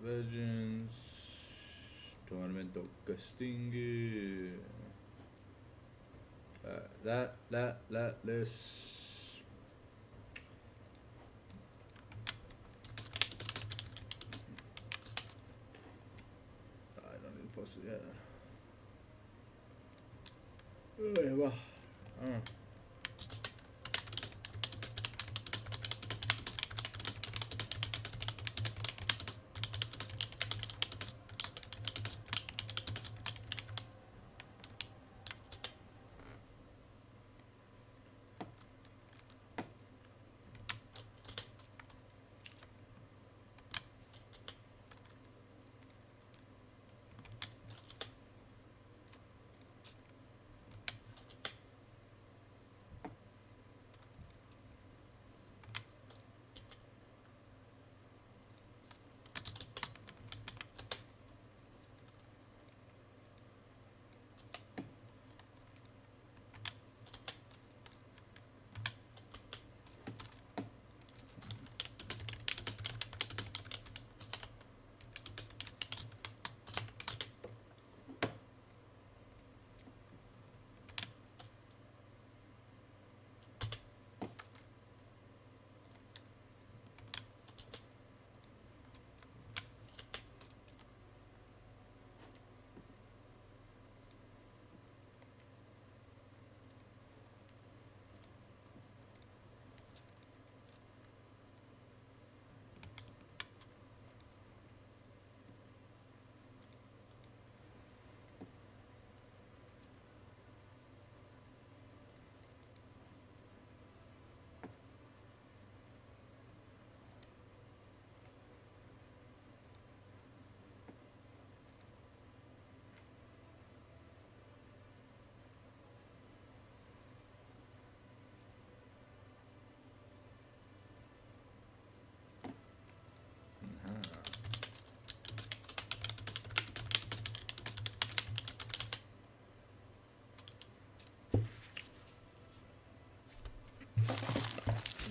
Legends. Tormento Casting. This. I don't need to post it yet. Oh, va. Ah.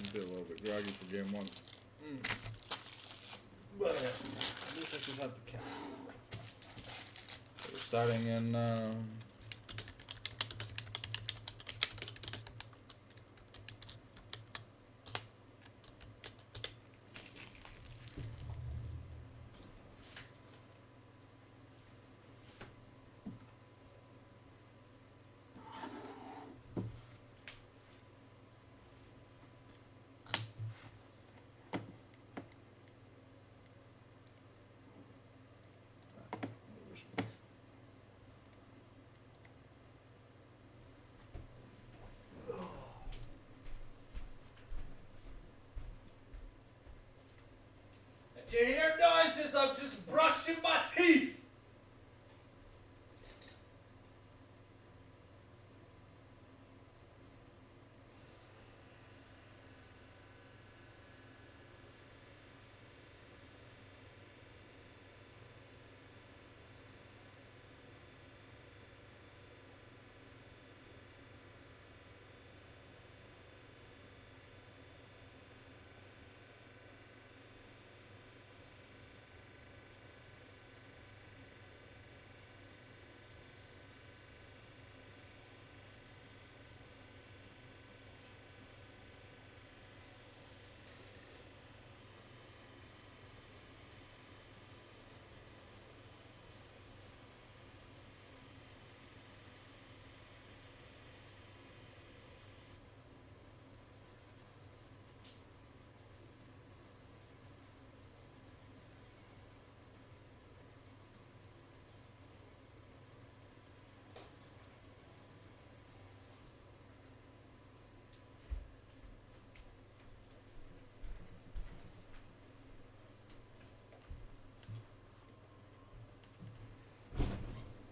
I'm a little bit groggy for game one. But at least I just have to count. So we're starting in If you hear noises, I'm just brushing my teeth.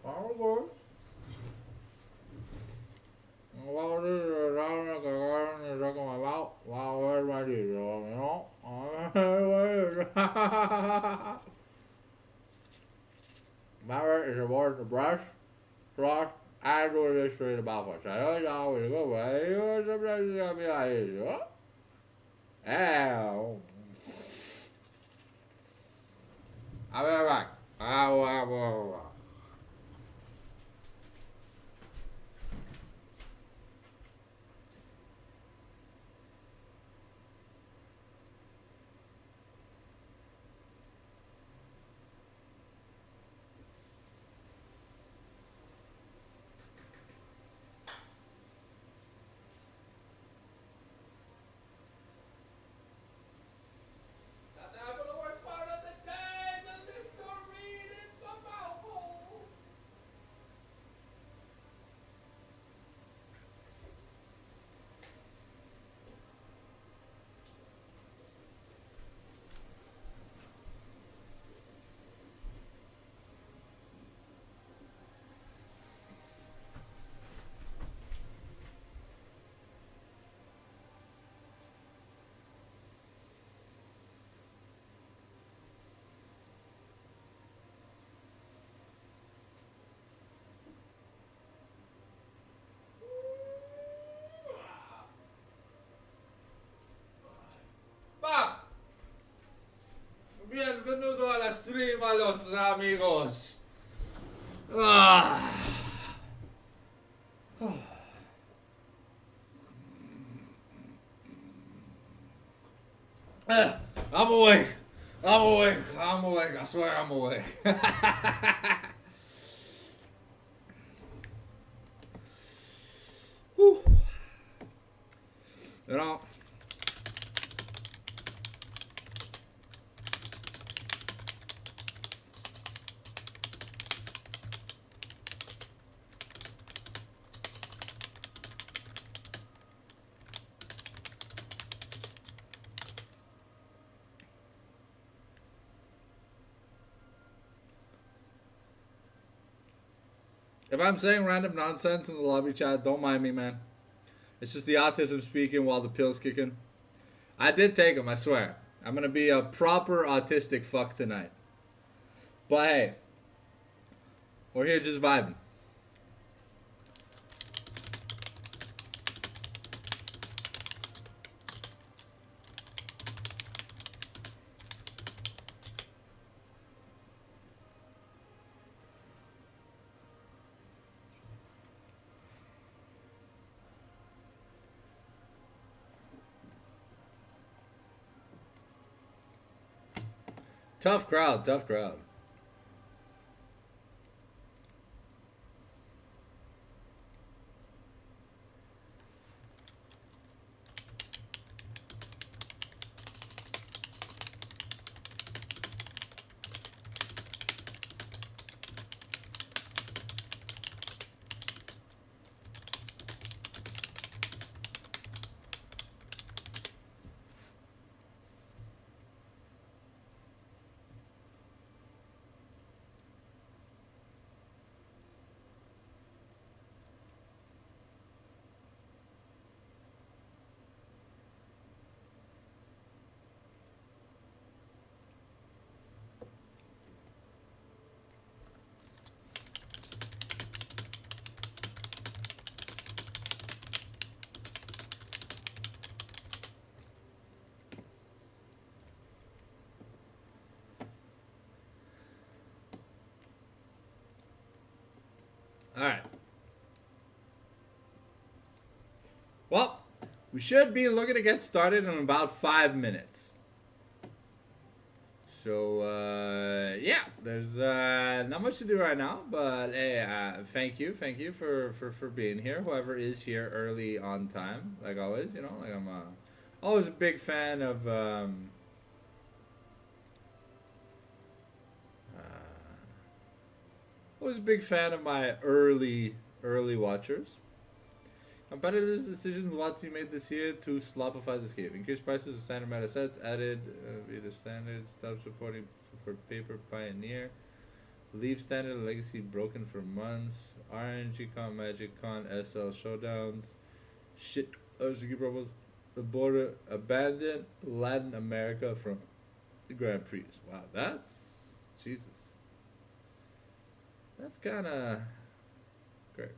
Algo. Vào đi rồi ra cái này ra cái mà báo vào bên mà đi rồi nó Margaret is aboard the brush, brush, I do this straight about what I don't know, we go away, sometimes it's gonna be like this, ow. I'll be right back. Now for the worst part of the day, the Listerine in the mouth hole. Va! Bienvenuto alla stream a los amigos. Ah. I'm awake. I'm awake. I'm awake. I swear I'm awake. Whew. You know. If I'm saying random nonsense in the lobby chat, don't mind me, man. It's just the autism speaking while the pill's kicking. I did take them, I swear. I'm gonna be a proper autistic fuck tonight. But hey, we're here just vibing. Tough crowd, tough crowd. All right. Well, we should be looking to get started in about 5 minutes. So, yeah, there's not much to do right now, but hey, thank you for being here. Whoever is here early on time, like always, you know, like I'm always a big fan of always a big fan of my early watchers. Competitors' decisions Watsi made this year to slopify this game. Increased prices of standard meta sets added via the standard. Stop supporting for Paper Pioneer. Leave standard legacy broken for months. RNG Con, Magic Con, SL showdowns. Shit. OCG promos. The border abandoned Latin America from the Grand Prix. Wow, that's Jesus. That's kind of great.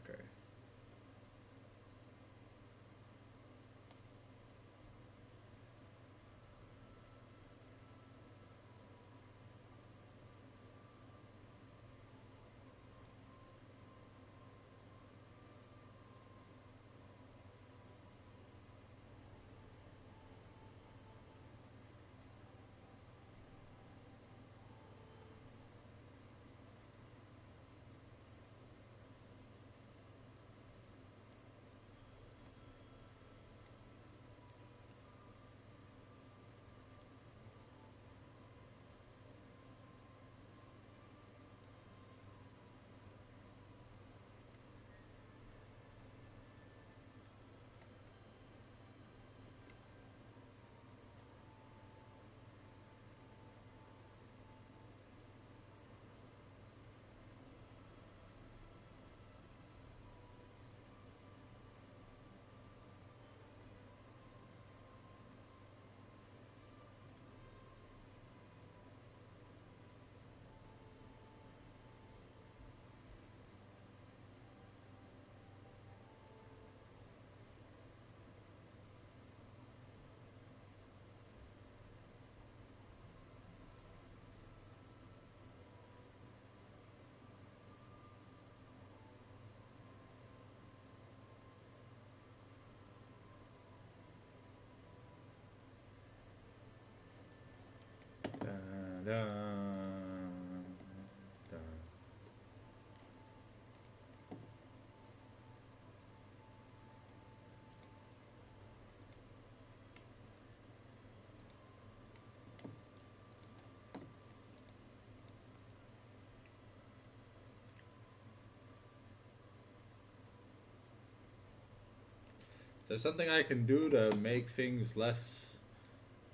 There's something I can do to make things less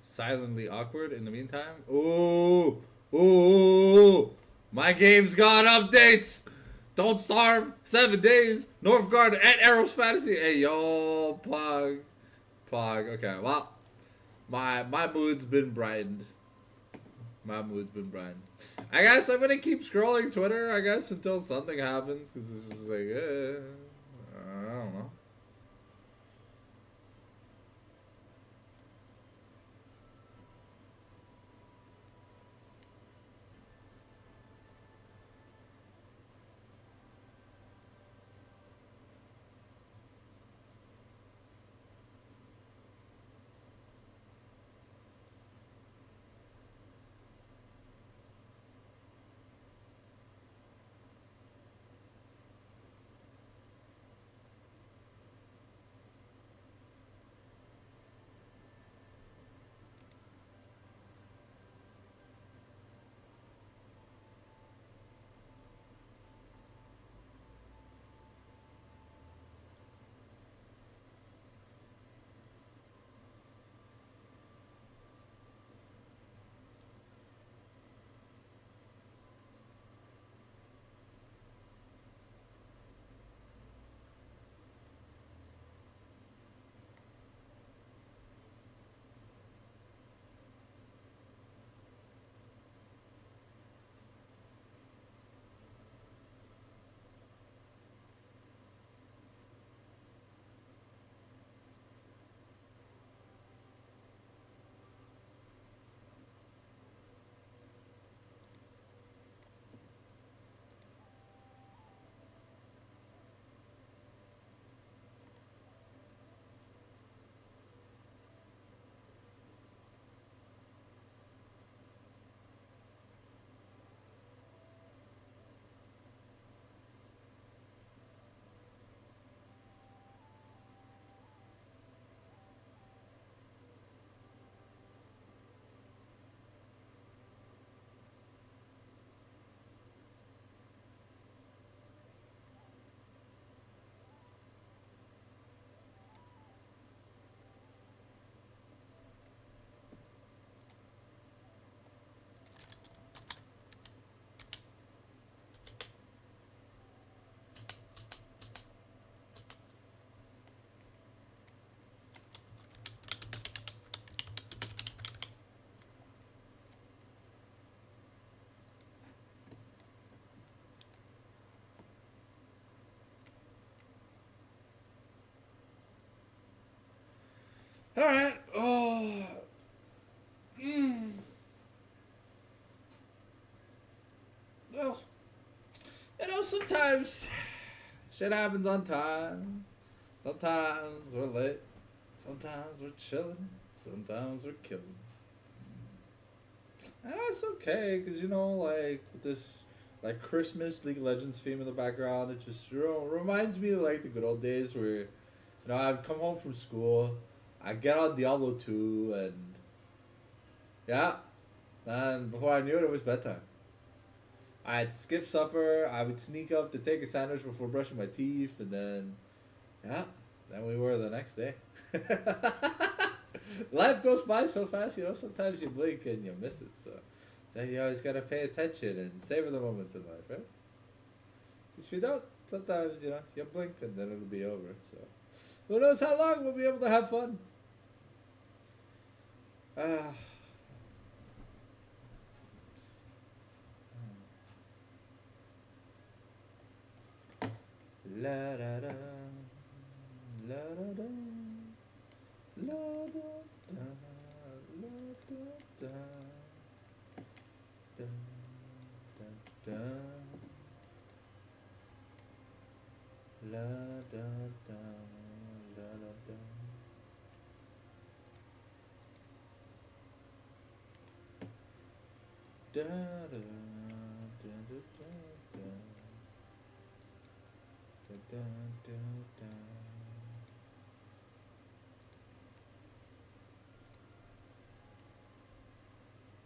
silently awkward in the meantime. Ooh, ooh, my game's got updates. Don't Starve, 7 Days, Northgard, and Arrows Fantasy. Hey, yo, Pog. Pog, okay, well, my mood's been brightened. My mood's been brightened. I guess I'm gonna keep scrolling Twitter, I guess, until something happens, because it's just like, I don't know. Alright, oh. Well, sometimes shit happens on time. Sometimes we're late. Sometimes we're chilling. Sometimes we're killing. And that's okay, because, like, with this, like, Christmas League of Legends theme in the background, it just, reminds me of, like, the good old days where, I'd come home from school, I'd get on Diablo 2, and, yeah, and before I knew it, it was bedtime. I'd skip supper, I would sneak up to take a sandwich before brushing my teeth, and then, yeah, then we were the next day. Life goes by so fast, sometimes you blink and you miss it, so you always gotta pay attention and savor the moments in life, right? If you don't, sometimes, you blink and then it'll be over, so who knows how long we'll be able to have fun. La da da, la da da, la da da, la da da, da da da, la da da, la da da. da, da, da, da, da, da, da, da, da.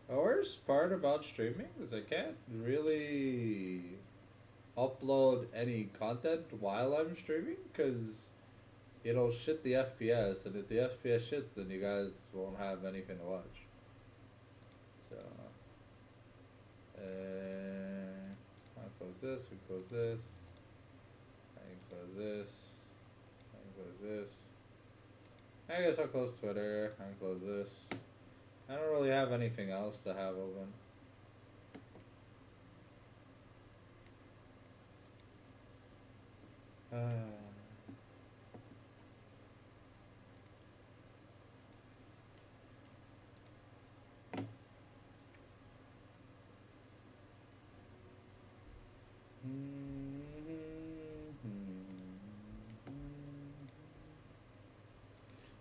The worst part about streaming is I can't really upload any content while I'm streaming because it'll shit the FPS, and if the FPS shits, then you guys won't have anything to watch. So, I'll close this, we close this, I can close this, I can close this. I guess I'll close Twitter, I can close this. I don't really have anything else to have open.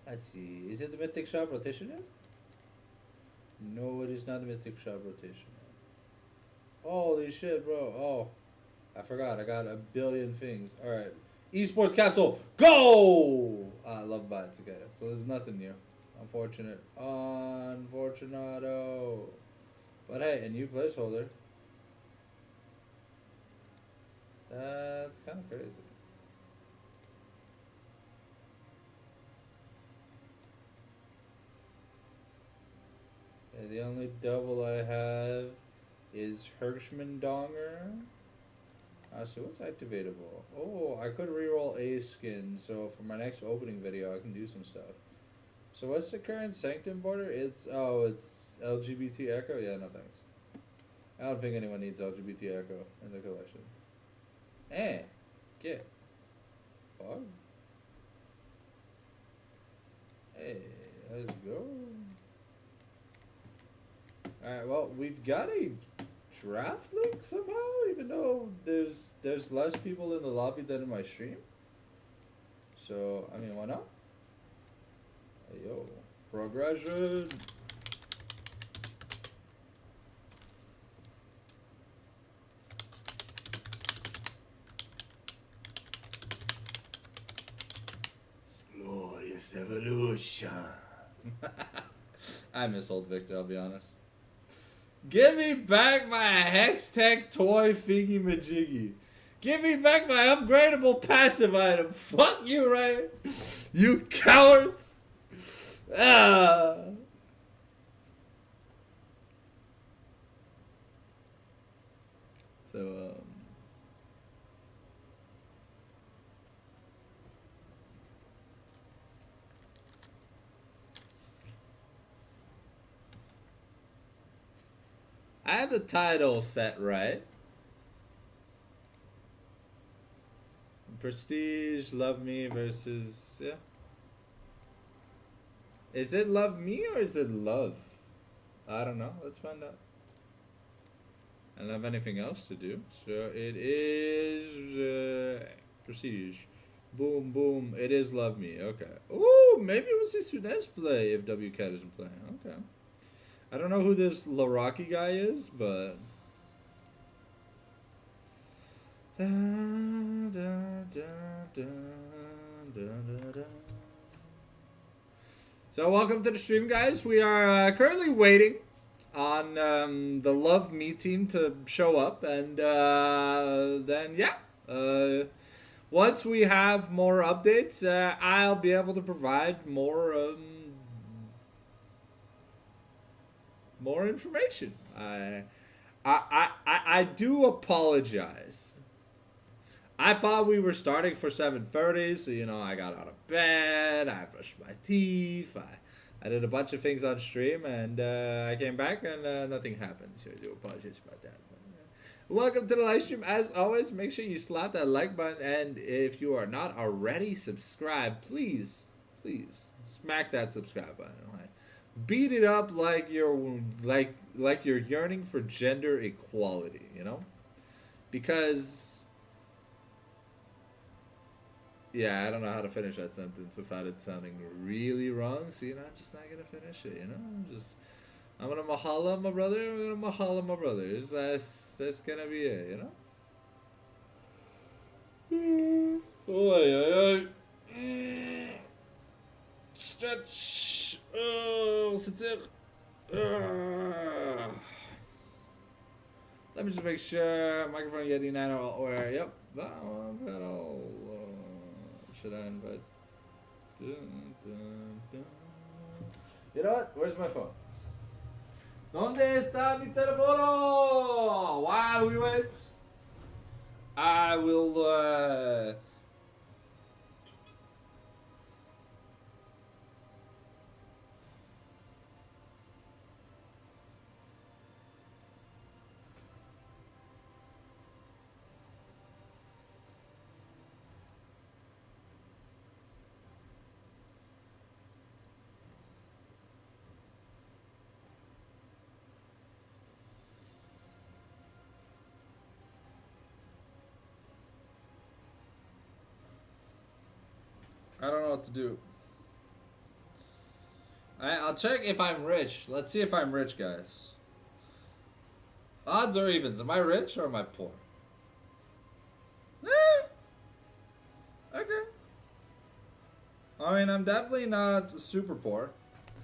Let's see. Is it the Mythic Shop rotation yet? No, it is not the Mythic Shop rotation yet. Holy shit, bro. Oh, I forgot. I got a billion things. Alright. Esports capsule. Go! I love bots. Okay, so there's nothing new. Unfortunate. Unfortunato. But hey, a new placeholder. That's kind of crazy. Yeah, the only double I have is Hirschman Donger. So what's activatable? Oh, I could reroll a skin, so for my next opening video I can do some stuff. So what's the current Sanctum border? It's LGBT Echo? Yeah, no thanks. I don't think anyone needs LGBT Echo in their collection. Get. Bug. Hey, let's go. Alright, well, we've got a draft link somehow, even though there's less people in the lobby than in my stream. So, I mean, why not? Hey, yo, progression. Glorious evolution. I miss old Victor, I'll be honest. Give me back my Hextech toy thingy majiggy. Give me back my upgradable passive item. Fuck you, right? You cowards. Ah. So, I have the title set right. Prestige, Love Me versus, yeah. Is it Love Me or is it Love? I don't know. Let's find out. I don't have anything else to do. So it is Prestige. Boom, boom. It is Love Me. Okay. Ooh, maybe we'll see Sunez play if WCAT isn't playing. Okay. I don't know who this Laraki guy is, but... Da, da, da, da. So welcome to the stream, guys. We are currently waiting on the Love Me team to show up, and then yeah, once we have more updates, I'll be able to provide more information. I do apologize. I thought we were starting for 7:30, so you know I got out of bed, I brushed my teeth, I did a bunch of things on stream, and I came back and nothing happened. So I do apologize about that. Welcome to the live stream. As always, make sure you slap that like button, and if you are not already subscribed, please smack that subscribe button. Beat it up like you're yearning for gender equality, you know? Because yeah, I don't know how to finish that sentence without it sounding really wrong, so you know, I'm just not gonna finish it, you know? I'm gonna mahala my brother. I'm gonna mahala my brothers. That's gonna be it, Oh, stretch. Oh, sit. Let me just make sure. Microphone Yeti Nano. Where? Yep. That one. That all. Should I invite? Dun, dun, dun. You know what? Where's my phone? ¿Dónde está mi teléfono? While we wait, I will. I don't know what to do. I'll check if I'm rich. Let's see if I'm rich, guys. Odds or evens? Am I rich or am I poor? Okay. I mean, I'm definitely not super poor.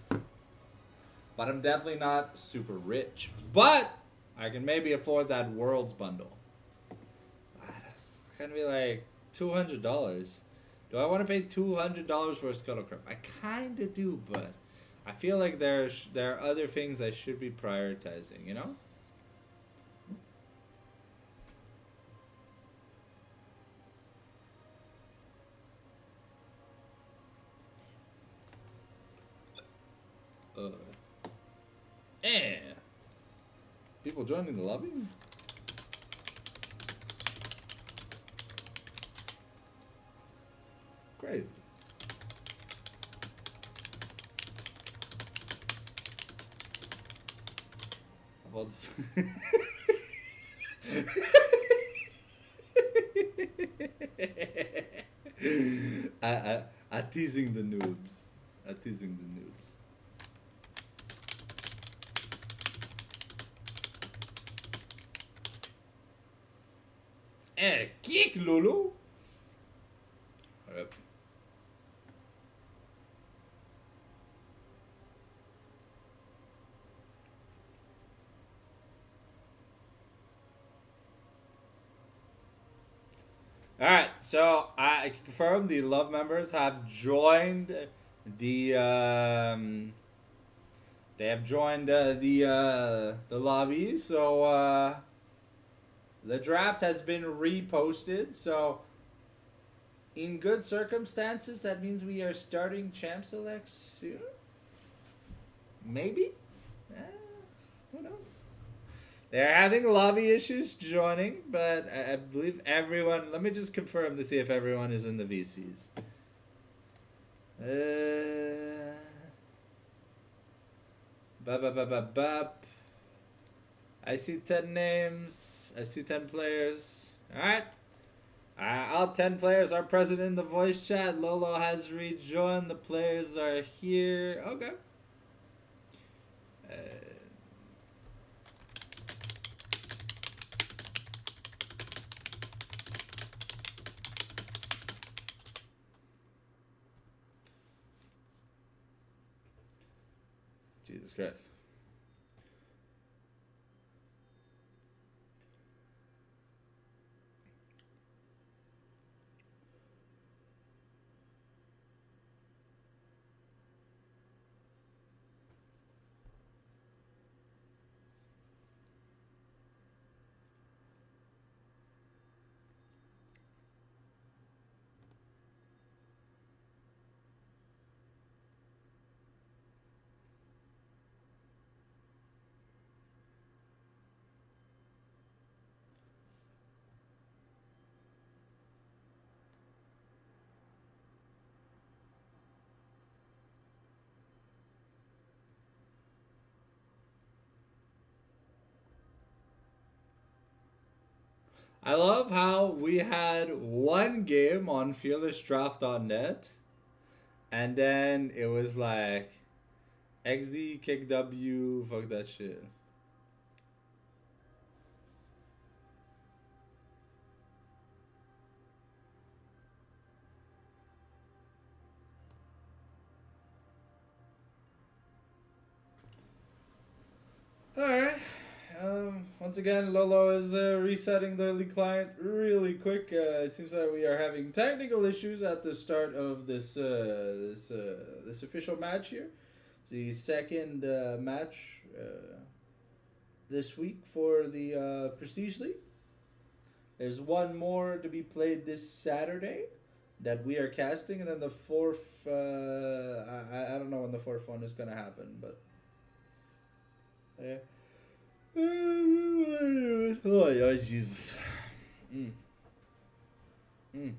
But I'm definitely not super rich. But I can maybe afford that Worlds bundle. That's gonna be like $200. Do I want to pay $200 for a Scuttle Crab? I kind of do, but I feel like there are other things I should be prioritizing, you know? Eh. People joining the lobby? Crazy. How about this? I teasing the noobs. I teasing the noobs. Kick Lulu. Alright. Alright, so I can confirm the love members have joined the they have joined the lobby. So the draft has been reposted. So in good circumstances, that means we are starting Champ Select soon. Maybe. Who knows? They're having lobby issues joining, but I believe everyone. Let me just confirm to see if everyone is in the VCs. I see 10 names. I see 10 players. Alright. All 10 players are present in the voice chat. Lolo has rejoined. The players are here. Okay. Jesus Christ. I love how we had one game on fearlessdraft.net, and then it was like XD, kick W, fuck that shit. Alright. Once again, Lolo is resetting the early client really quick. It seems that we are having technical issues at the start of this official match here. It's the second match this week for the Prestige League. There's one more to be played this Saturday that we are casting, and then the fourth. I don't know when the fourth one is gonna happen, but. Oh yeah, Jesus. Mm. Mm.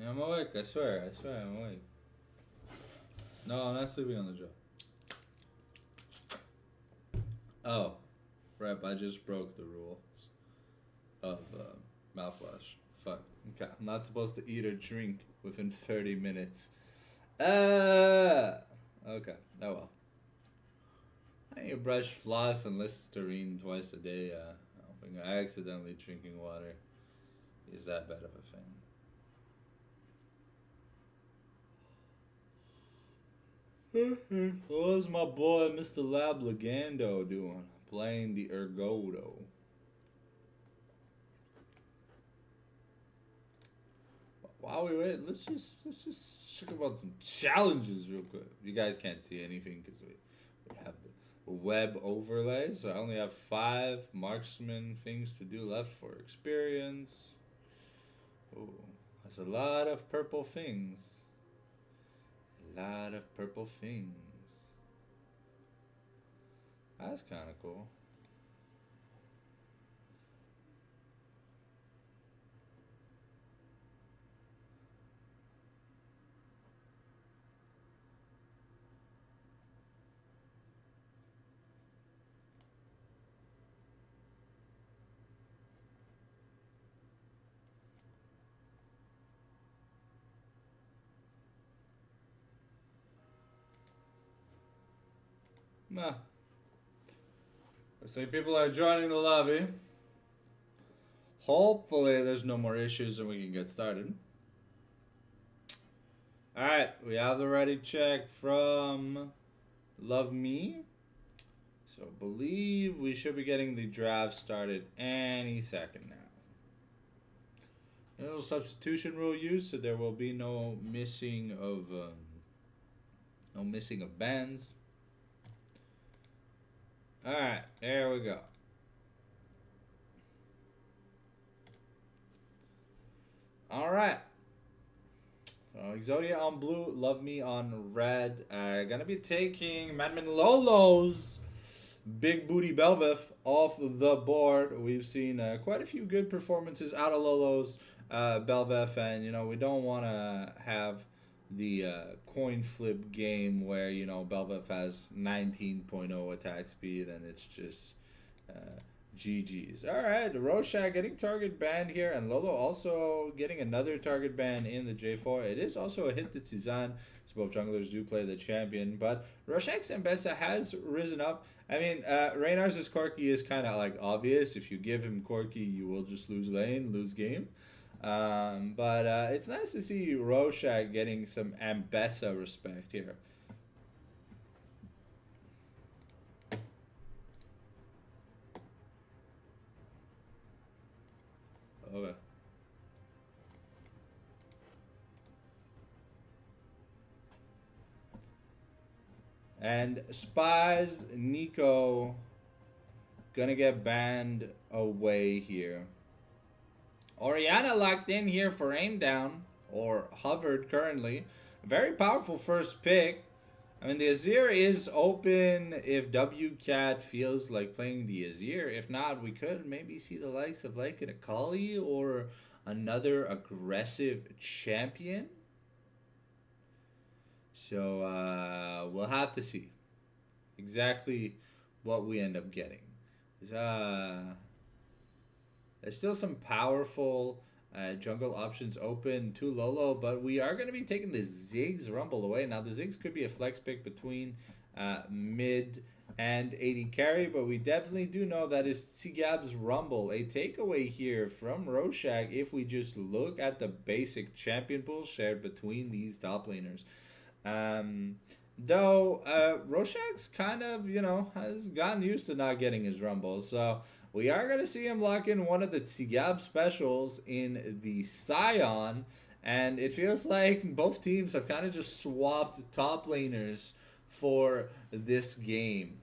I'm awake. I swear. I'm awake. No, I'm not sleeping on the job. Oh, rep. I just broke the rules of mouthwash. Fuck. Okay, I'm not supposed to eat or drink within 30 minutes. Okay. Oh well. I need to brush, floss, and Listerine twice a day. I don't think I accidentally drinking water is that bad of a thing. What's my boy Mr. Lab Legando doing? Playing the Ergodo. While we wait, let's just talk about some challenges real quick. You guys can't see anything because we have the web overlay, so I only have 5 marksman things to do left for experience. Oh, that's a lot of purple things. A lot of purple things. That's kind of cool. Nah. Looks like people are joining the lobby. Hopefully there's no more issues and we can get started. Alright, we have the ready check from Love Me. So believe we should be getting the draft started any second now. A little substitution rule used, so there will be no missing of bands. Alright, there we go. Alright. So Exodia on blue, Love Me on red. Gonna be taking Madman Lolo's Big Booty Belveth off the board. We've seen quite a few good performances out of Lolo's Belveth, and we don't want to have the coin flip game where Belveth has 19.0 attack speed and it's just GG's. Alright, Rorschach getting target banned here, and Lolo also getting another target ban in the J4. It is also a hit to Tizan, so both junglers do play the champion, but Rorschach's Ambessa has risen up. I mean, Reynar's Corki is kind of like obvious. If you give him Corki, you will just lose lane, lose game. But it's nice to see Rorschach getting some Ambessa respect here. Okay. And Spies Nico gonna get banned away here. Oriana locked in here for aim down, or hovered currently. Very powerful first pick. I mean, the Azir is open if WCat feels like playing the Azir. If not, we could maybe see the likes of like an Akali or another aggressive champion. So we'll have to see exactly what we end up getting. There's still some powerful Jungle options open to Lolo, but we are going to be taking the Ziggs Rumble away. Now, the Ziggs could be a flex pick between mid and 80 carry, but we definitely do know that is Tsigab's Rumble. A takeaway here from Roshak if we just look at the basic champion pool shared between these top laners. Though Roshak's kind of, has gotten used to not getting his Rumble, so we are going to see him lock in one of the Tsigab specials in the Scion, and it feels like both teams have kind of just swapped top laners for this game.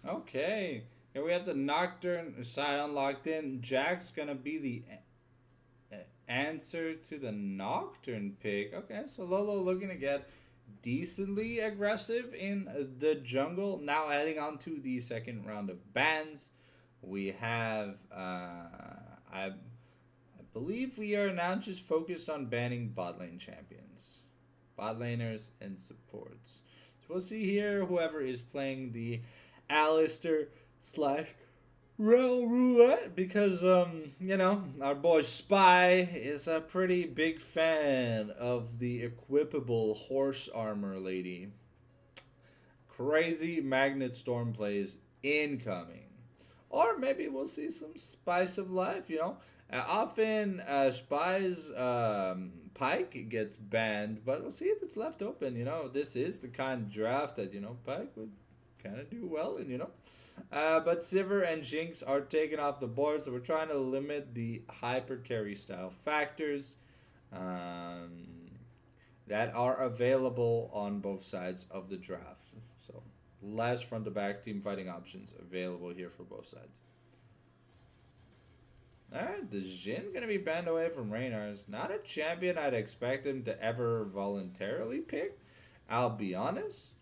Okay. Here we have the Nocturne Scion locked in. Jack's gonna be the answer to the Nocturne pick. Okay, so Lolo looking to get decently aggressive in the jungle. Now heading on to the second round of bans. We have I believe we are now just focused on banning bot lane champions. Bot laners and supports. So we'll see here whoever is playing the Alistair slash Real Roulette because our boy Spy is a pretty big fan of the equipable horse armor lady. Crazy Magnet Storm plays incoming. Or maybe we'll see some spice of life. Often Spy's Pike gets banned, but we'll see if it's left open. This is the kind of draft that, Pike would kind of do well in. But Sivir and Jinx are taken off the board, so we're trying to limit the hyper carry style factors that are available on both sides of the draft. So less front to back team fighting options available here for both sides. Alright, the Jhin gonna be banned away from Reynars. Not a champion I'd expect him to ever voluntarily pick. I'll be honest.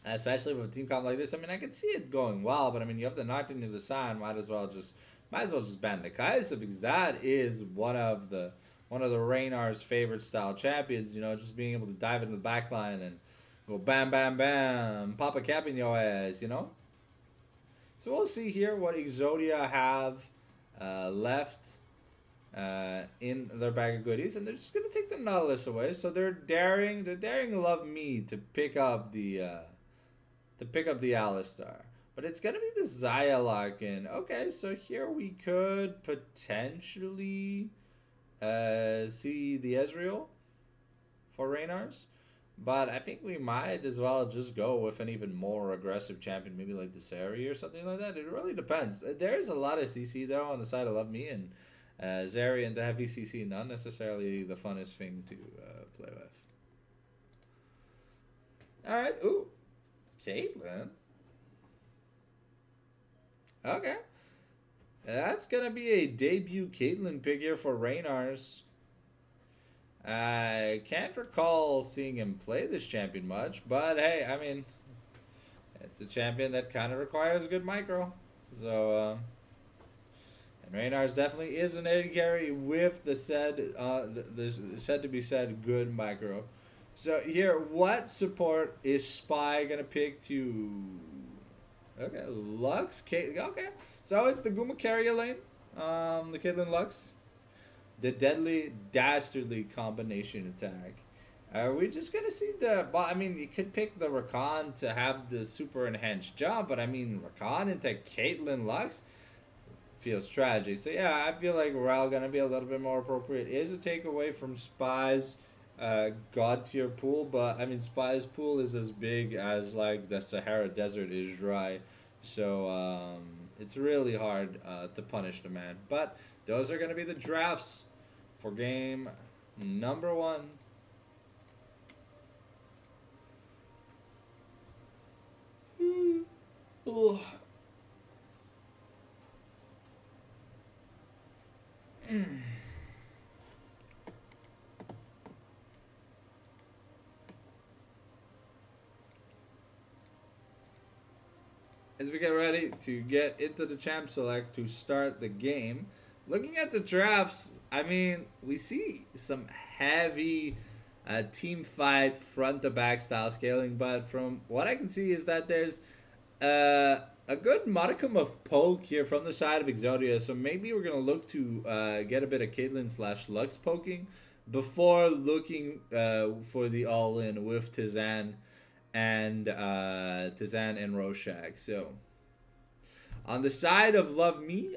Especially with a team comp like this. I mean, I can see it going well, but I mean, you have the Nocturne to the Sign. Might as well just ban the Kai'Sa because that is one of the Reynar's favorite style champions. Just being able to dive into the backline and go bam, bam, bam, pop a cap in your ass. So we'll see here what Exodia have left in their bag of goodies, and they're just gonna take the Nautilus away. So they're daring Love Me to pick up the Alistar. But it's gonna be the Xayah lock-in. Okay, so here we could potentially see the Ezreal for Reynars. But I think we might as well just go with an even more aggressive champion, maybe like the Zeri or something like that. It really depends. There's a lot of CC though on the side of Love Me, and Zeri and the heavy CC not necessarily the funnest thing to play with. Alright, ooh. Caitlyn. Okay. That's gonna be a debut Caitlyn pick here for Reynars. I can't recall seeing him play this champion much, but hey, I mean, it's a champion that kind of requires good micro. So, and Reynars definitely is an 80 carry with the said to be said good micro. So here, what support is Spy gonna pick to? Okay, Lux, okay. So it's the Guma carrier lane, the Caitlyn Lux. The deadly dastardly combination attack. Are we just gonna see I mean, you could pick the Rakan to have the super enhanced jump, but I mean, Rakan into Caitlyn Lux feels tragic. So yeah, I feel like we're all gonna be a little bit more appropriate. It is a takeaway from Spy's god tier pool, but I mean, Spy's pool is as big as like the Sahara Desert is dry. So it's really hard to punish the man. But those are going to be the drafts for game number 1. Oh. As we get ready to get into the champ select to start the game, looking at the drafts, I mean, we see some heavy team fight front to back style scaling, but from what I can see is that there's a good modicum of poke here from the side of Exodia, so maybe we're gonna look to get a bit of Caitlyn slash Lux poking before looking for the all in with Tizan and Rorschach. So on the side of Love Me,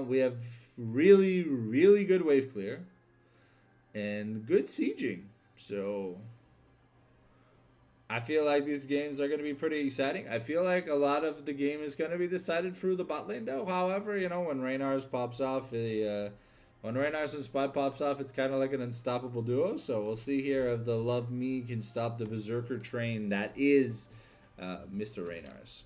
we have really good wave clear and good sieging. So I feel like these games are going to be pretty exciting. I feel like a lot of the game is going to be decided through the bot lane, though. However, you know, when Reynars pops off, when Reynars and Spy pops off, it's kind of like an unstoppable duo. So we'll see here if the Love Me can stop the Berserker train that is Mr. Reynars.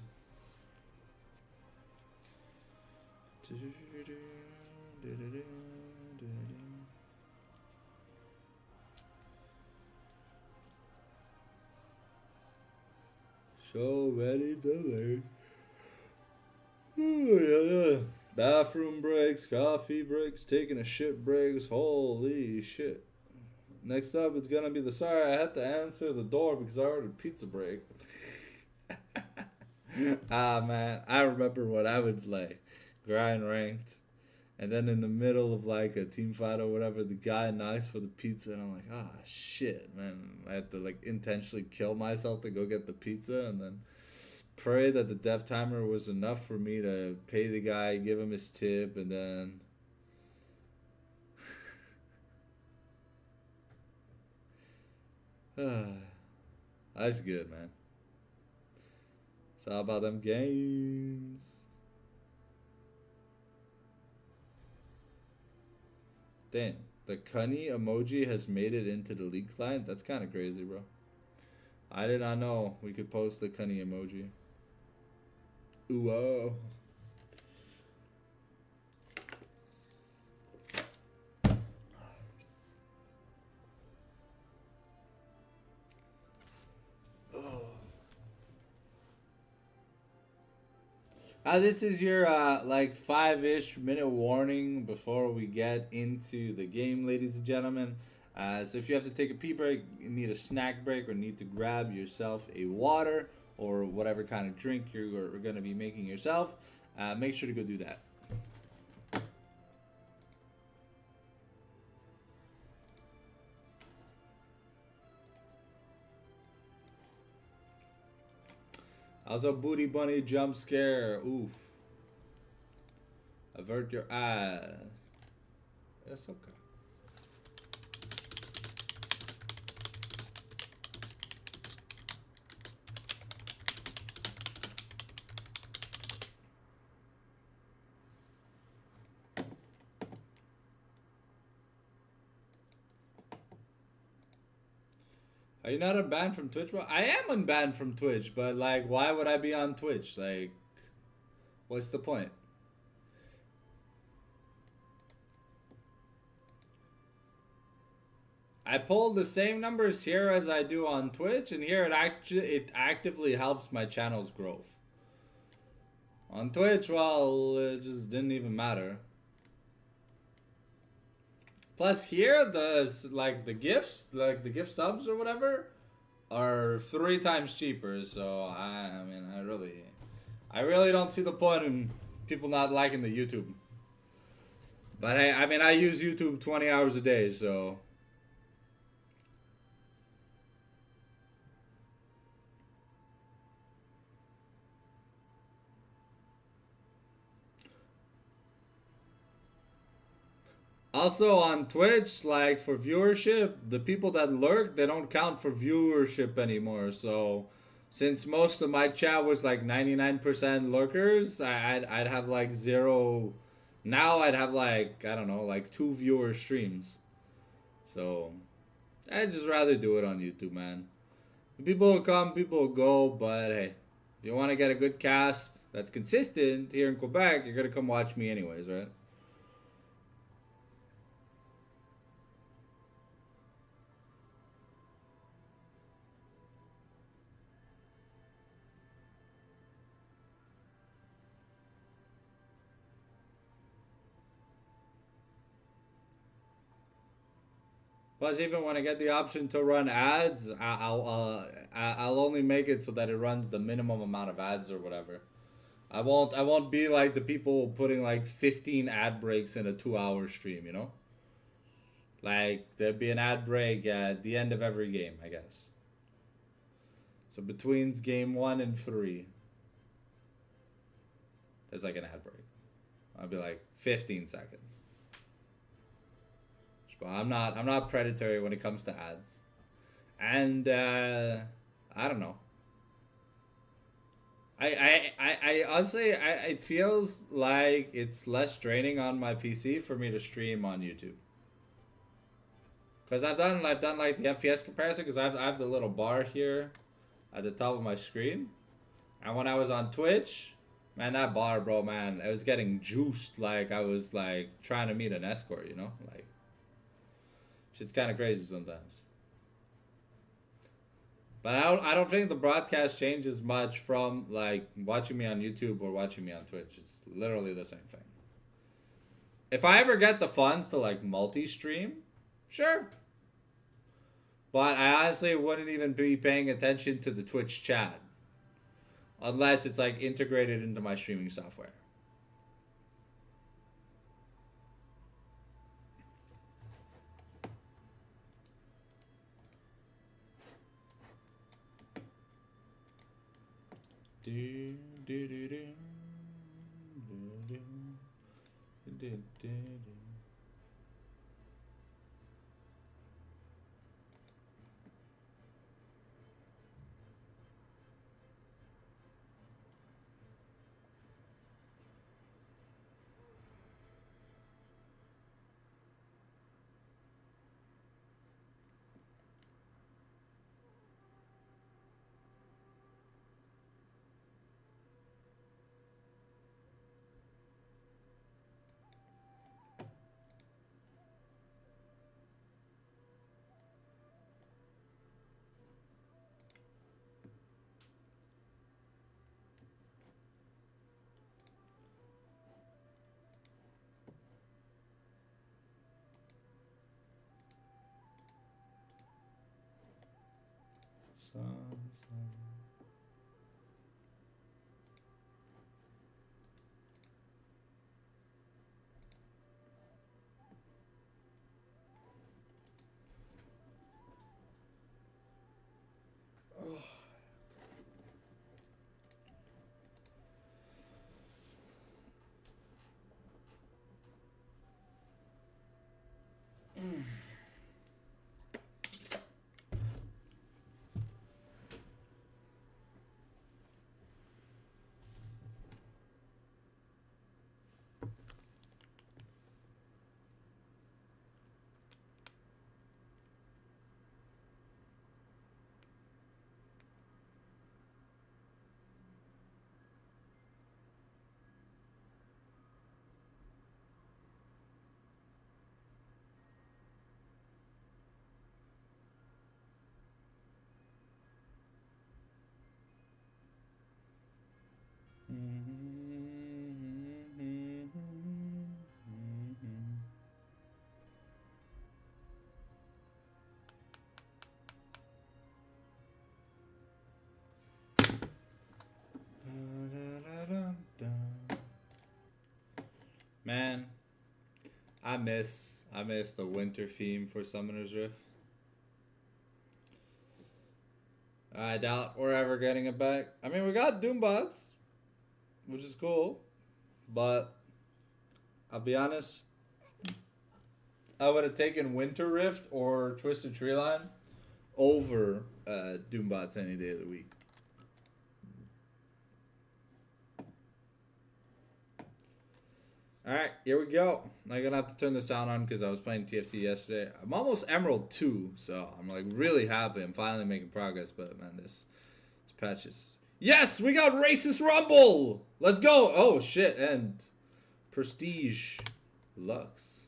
So ready to late. Bathroom breaks, coffee breaks, taking a shit breaks. Holy shit. Next up, it's gonna be the sorry I had to answer the door because I ordered pizza break. Ah, man. I remember when I would like grind ranked. And then in the middle of like a team fight or whatever, the guy knocks for the pizza, and I'm like, ah, shit, man. I had to like intentionally kill myself to go get the pizza, and then pray that the death timer was enough for me to pay the guy, give him his tip, and then. That's good, man. It's all about them games. Damn, the Cunny emoji has made it into the League client? That's kind of crazy, bro. I did not know we could post the Cunny emoji. Ooh, whoa. This is your like 5-ish minute warning before we get into the game, ladies and gentlemen. So if you have to take a pee break, you need a snack break, or need to grab yourself a water or whatever kind of drink you're going to be making yourself, make sure to go do that. Also, booty bunny jump scare. Oof. Avert your eyes. That's okay. Are you not unbanned from Twitch, bro? I am unbanned from Twitch, but like, why would I be on Twitch? Like, what's the point? I pull the same numbers here as I do on Twitch, and here it actively helps my channel's growth. On Twitch, well, it just didn't even matter. Plus here, the gifts, like the gift subs or whatever, are 3 times cheaper. So I mean, I really don't see the point in people not liking the YouTube. But I mean, I use YouTube 20 hours a day, so. Also on Twitch, like for viewership, the people that lurk, they don't count for viewership anymore. So Since most of my chat was like 99% lurkers, I'd have like zero. Now I'd have like, I don't know, like 2 viewer streams. So I'd just rather do it on YouTube, man. People will come, people will go, but hey, if you want to get a good cast that's consistent here in Quebec, you're gonna come watch me anyways, right? Plus, even when I get the option to run ads, I'll only make it so that it runs the minimum amount of ads or whatever. I won't be like the people putting like 15 ad breaks in a 2 hour stream, you know? Like there'd be an ad break at the end of every game, I guess. So between game 1 and 3, there's like an ad break. I'll be like 15 seconds. But I'm not predatory when it comes to ads. And I don't know. I honestly it feels like it's less draining on my PC for me to stream on YouTube. Cause I've done like the FPS comparison because I have the little bar here at the top of my screen, and when I was on Twitch, man, that bar, bro, man, I was getting juiced like I was like trying to meet an escort, you know, like shit's kind of crazy sometimes. But I don't think the broadcast changes much from like watching me on YouTube or watching me on Twitch. It's literally the same thing. If I ever get the funds to like multi-stream, sure. But I honestly wouldn't even be paying attention to the Twitch chat unless it's like integrated into my streaming software. Do, do, do, do, do, do, do, do. So, so. Man, I miss the winter theme for Summoner's Rift. I doubt we're ever getting it back. I mean, we got Doombots, which is cool, but I'll be honest, I would have taken Winter Rift or Twisted Treeline over Doombots any day of the week. Alright, here we go. I'm gonna have to turn the sound on because I was playing TFT yesterday. I'm almost Emerald 2, so I'm like really happy. I'm finally making progress, but man, this patch is... Yes! We got Racist Rumble! Let's go! Oh shit, and Prestige Lux.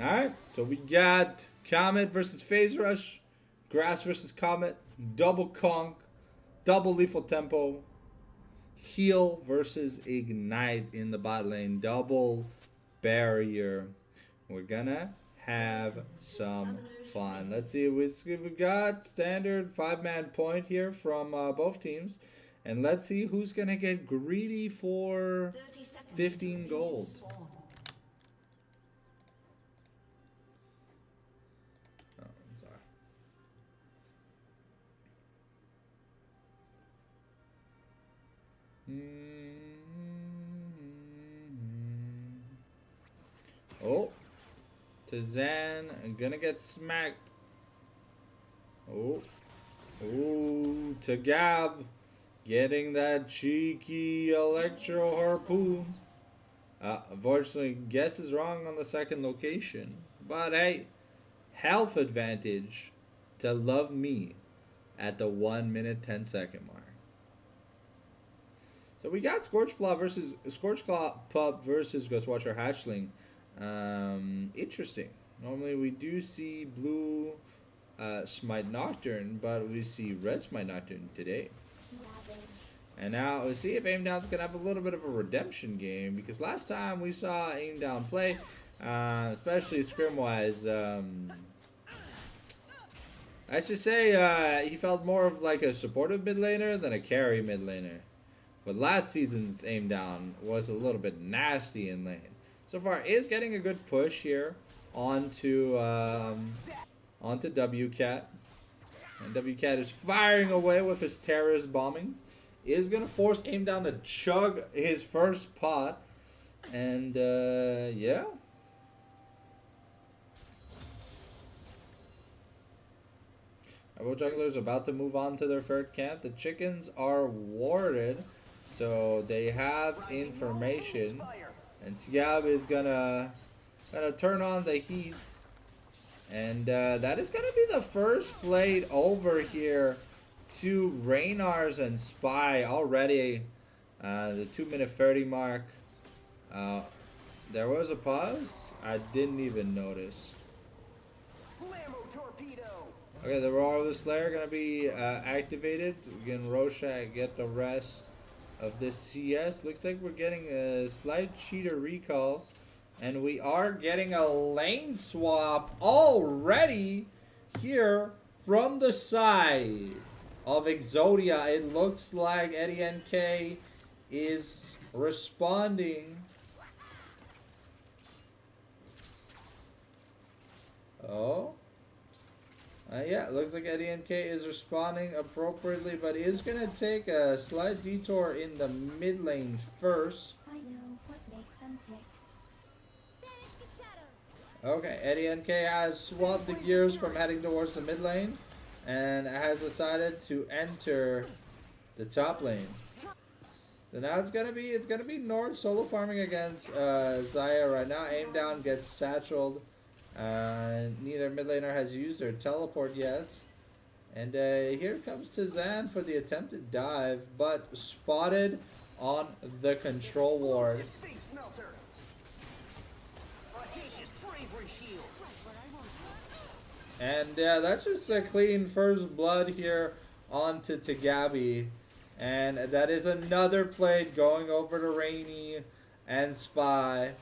Alright, so we got Comet versus Phase Rush, Grass versus Comet, Double Conk, Double Lethal Tempo, Heal versus Ignite in the bot lane, Double Barrier. We're gonna have some fun. Let's see, we got standard 5-man point here from both teams. And let's see who's gonna get greedy for 15 gold. Oh, Tazan gonna get smacked. Oh, to Gab getting that cheeky electro harpoon. Unfortunately, guess is wrong on the second location. But hey, health advantage to Love Me at the 1 minute 10-second mark. So we got Scorchclaw Pup versus Ghostwatcher Hatchling. Interesting. Normally we do see blue Smite Nocturne, but we see red Smite Nocturne today. And now let's see if Aim Down's gonna have a little bit of a redemption game, because last time we saw Aim Down play, especially scrim wise, I should say he felt more of like a supportive mid laner than a carry mid laner. But last season's Aim Down was a little bit nasty in lane. So far is getting a good push here onto WCat. And WCat is firing away with his terrorist bombings. Is going to force Aim Down to chug his first pot. And yeah. Our jungler's about to move on to their third camp. The chickens are warded, so they have information. And Siab is gonna turn on the heat. And that is gonna be the first blade over here to Reynars and Spy already. The 2-minute 30 mark. There was a pause. I didn't even notice. Okay, the Roar of the Slayer gonna be activated. Again, Roshan get the rest of this CS. Looks like we're getting a slight cheater recalls, and we are getting a lane swap already here from the side of Exodia. It looks like Eddie NK is responding. Oh. Yeah, it looks like Eddie NK is responding appropriately, but is going to take a slight detour in the mid lane first. I know what makes them tick. Okay, Eddie NK has swapped the gears from heading towards the mid lane and has decided to enter the top lane. So now it's gonna be Nord solo farming against Zaya right now. Aim Down gets satcheled. Neither mid laner has used their teleport yet. And here comes Tazan for the attempted dive, but spotted on the control ward. And that's just a clean first blood here onto Tagabi. And that is another plate going over to Rainy and Spy.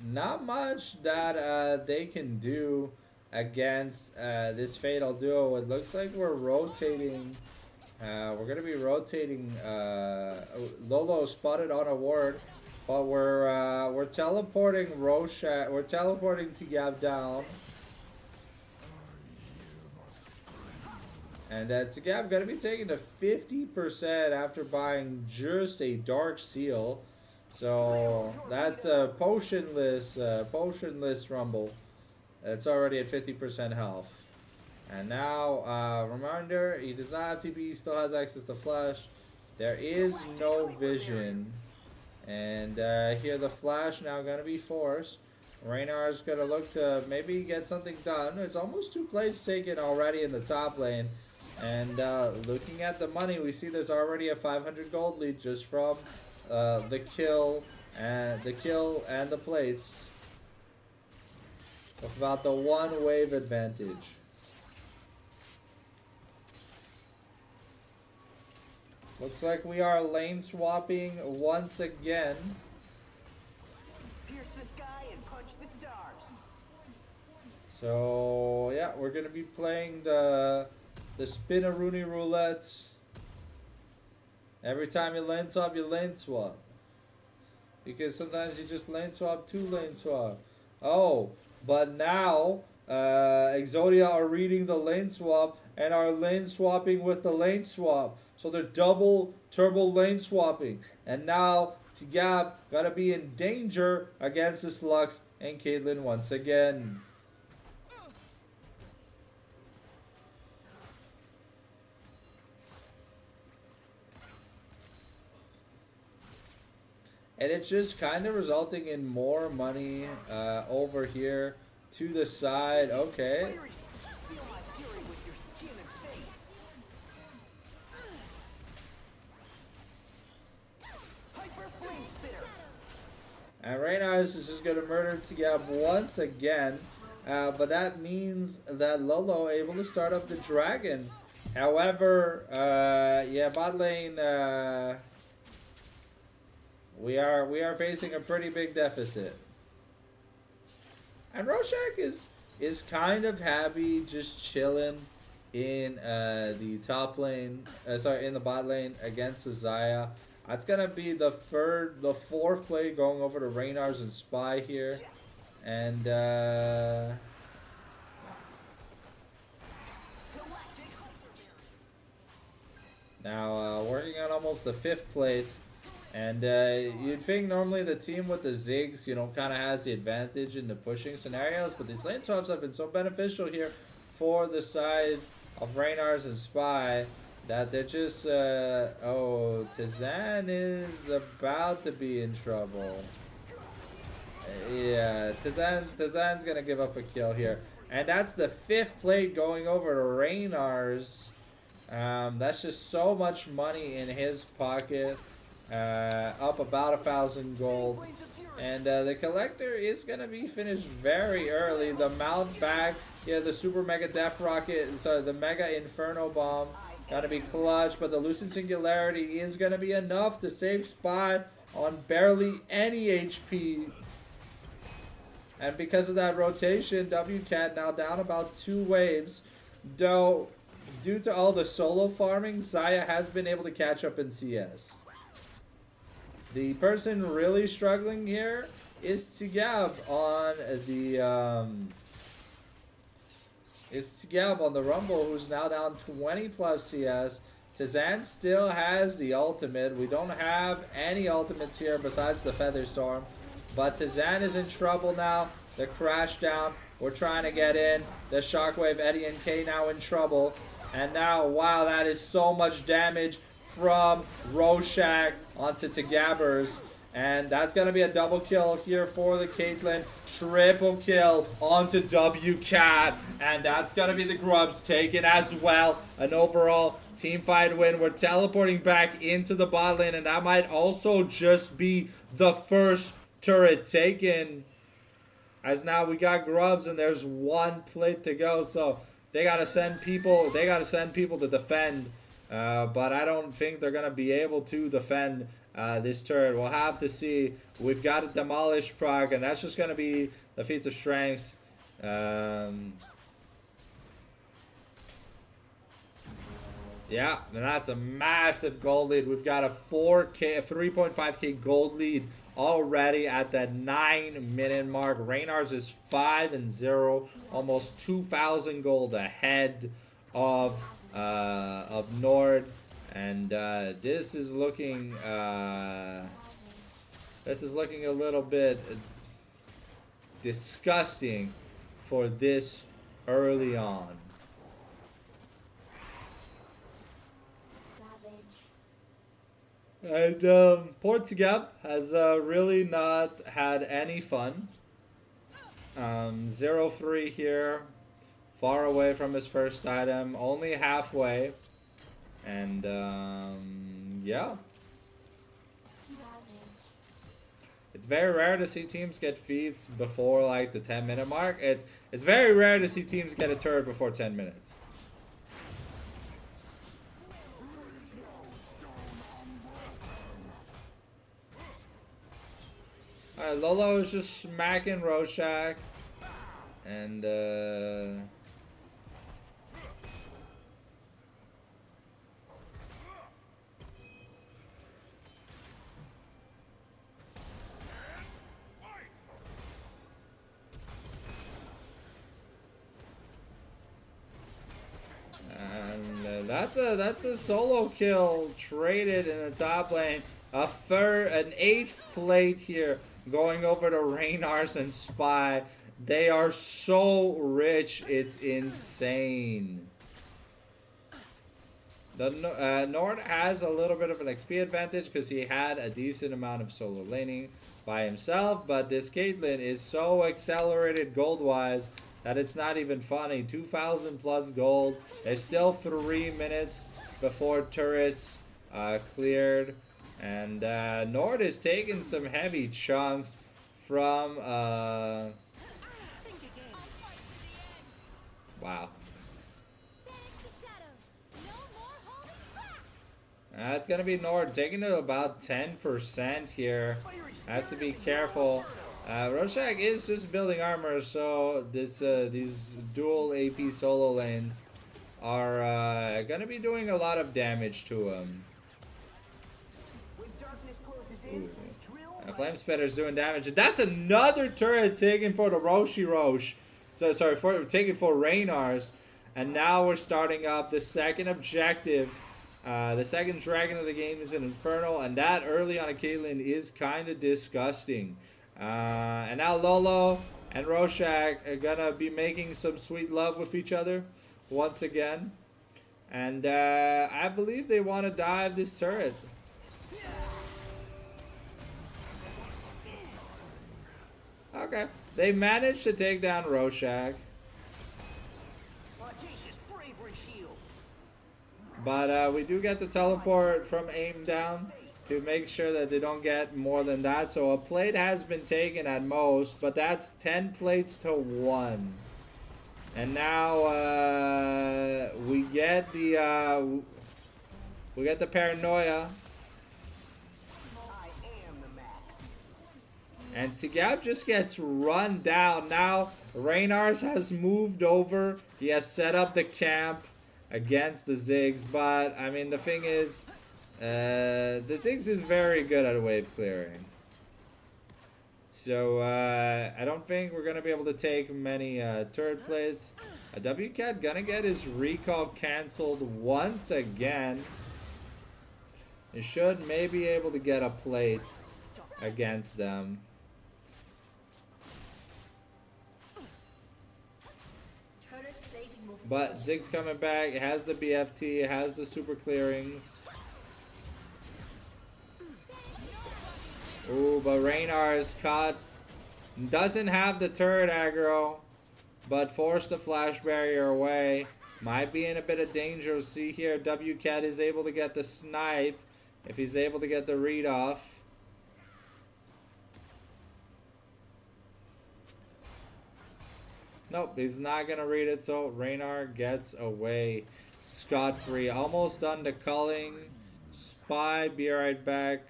Not much that they can do against this fatal duo. It looks like we're rotating. We're going to be rotating. Lolo spotted on a ward, but we're teleporting Roshan. We're teleporting Tigab down. And Tigab going to be taking the 50% after buying just a Dark Seal. So that's a potionless Rumble. It's already at 50% health. And now, reminder, he does not have TP, he still has access to flash. There is no vision. And here the flash now going to be forced. Reynar's going to look to maybe get something done. There's almost 2 plays taken already in the top lane. And looking at the money, we see there's already a 500 gold lead just from the kill and the plates. With about the 1 wave advantage. Looks like we are lane swapping once again. Pierce the sky and punch the stars. So yeah, we're gonna be playing the spin-a-rooney roulette. Every time you lane swap, you lane swap. Because sometimes you just lane swap to lane swap. Oh, but now Exodia are reading the lane swap and are lane swapping with the lane swap. So they're double turbo lane swapping. And now Tigab gotta be in danger against this Lux and Caitlyn once again. And it's just kind of resulting in more money over here to the side. Okay. Feel my fury with your skin and face. Hyper flame spitter. And Reynars is just going to murder Tigab once again. But that means that Lolo able to start up the dragon. However, yeah, bot lane, we are facing a pretty big deficit. And Rorschach is kind of happy just chilling in the top lane, in the bot lane against Zaya. That's gonna be the 4th play going over to Reynars and Spy here. And now working on almost the 5th plate. And you'd think normally the team with the Ziggs, you know, kind of has the advantage in the pushing scenarios, but these lane swaps have been so beneficial here for the side of Reynars and Spy that they're just, oh, Tizan is about to be in trouble. Yeah, Tizan's gonna give up a kill here. And that's the 5th plate going over to Reynars. That's just so much money in his pocket. Up about 1,000 gold. And the collector is going to be finished very early. The mount back, yeah, the super mega death rocket, sorry, the mega inferno bomb, got to be clutch. But the lucid singularity is going to be enough to save Spy on barely any HP. And because of that rotation, WCAT now down about 2 waves. Though, due to all the solo farming, Zaya has been able to catch up in CS. The person really struggling here is Tigab on the Rumble, who's now down 20 plus CS. Tizan still has the ultimate. We don't have any ultimates here besides the Featherstorm. But Tizan is in trouble now. The crash down. We're trying to get in. The Shockwave, Eddie and K now in trouble. And now, wow, that is so much damage from Rorschach onto Tigabbers. And that's going to be a double kill here for the Caitlyn. Triple kill onto WCAT. And that's going to be the Grubs taken as well. An overall team fight win. We're teleporting back into the bot lane. And that might also just be the first turret taken. As now we got Grubs and there's 1 plate to go. So they got to send people. To defend. But I don't think they're going to be able to defend this turret. We'll have to see. We've got a demolish proc, and that's just going to be the feats of strength. Yeah, and that's a massive gold lead. We've got a 3.5k gold lead already at the 9-minute mark. Reynars is 5-0, almost 2,000 gold ahead of Nord, and this is looking a little bit disgusting for this early on. And Portugal has really not had any fun. 0-3 here, far away from his first item, only halfway. And yeah, Ravage. it's very rare to see teams get feats before like the 10-minute mark. It's very rare to see teams get a turret before 10 minutes. Alright, Lolo is just smacking Rorschach. And that's a solo kill traded in the top lane. An 8th plate here going over to Reynars and Spy. They are so rich, it's insane. The Nord has a little bit of an XP advantage because he had a decent amount of solo laning by himself, but this Caitlyn is so accelerated gold-wise that it's not even funny. 2,000 plus gold. There's still 3 minutes before turrets cleared, and Nord is taking some heavy chunks from wow. It's going to be Nord taking it about 10% here. Has to be careful. Rorschach is just building armor, so these dual AP solo lanes are going to be doing a lot of damage to him. Flame Spitter's doing damage. And that's another turret taken for the Roche. So, sorry, taken for Reynars. And now we're starting up the second objective. The second dragon of the game is an Infernal, and that early on a Caitlyn is kind of disgusting. And now Lolo and Rorschach are gonna be making some sweet love with each other once again. And I believe they want to dive this turret. Okay, they managed to take down Rorschach. But we do get the teleport from aim down to make sure that they don't get more than that. So a plate has been taken at most, but that's 10 plates to 1. And now we get the paranoia. And Sigab just gets run down. Now Reynars has moved over. He has set up the camp against the Ziggs, but I mean the thing is, the Ziggs is very good at wave clearing. So I don't think we're gonna be able to take many turret plates. WCat gonna get his recall canceled once again. He should maybe able to get a plate against them. But Ziggs coming back, it has the BFT, it has the super clearings. Ooh, but Reynars caught. Doesn't have the turret aggro, but forced the flash barrier away. Might be in a bit of danger. See here, WCat is able to get the snipe if he's able to get the read off. Nope, he's not going to read it, so Reynar gets away scot-free. Almost done the culling. Spy, be right back.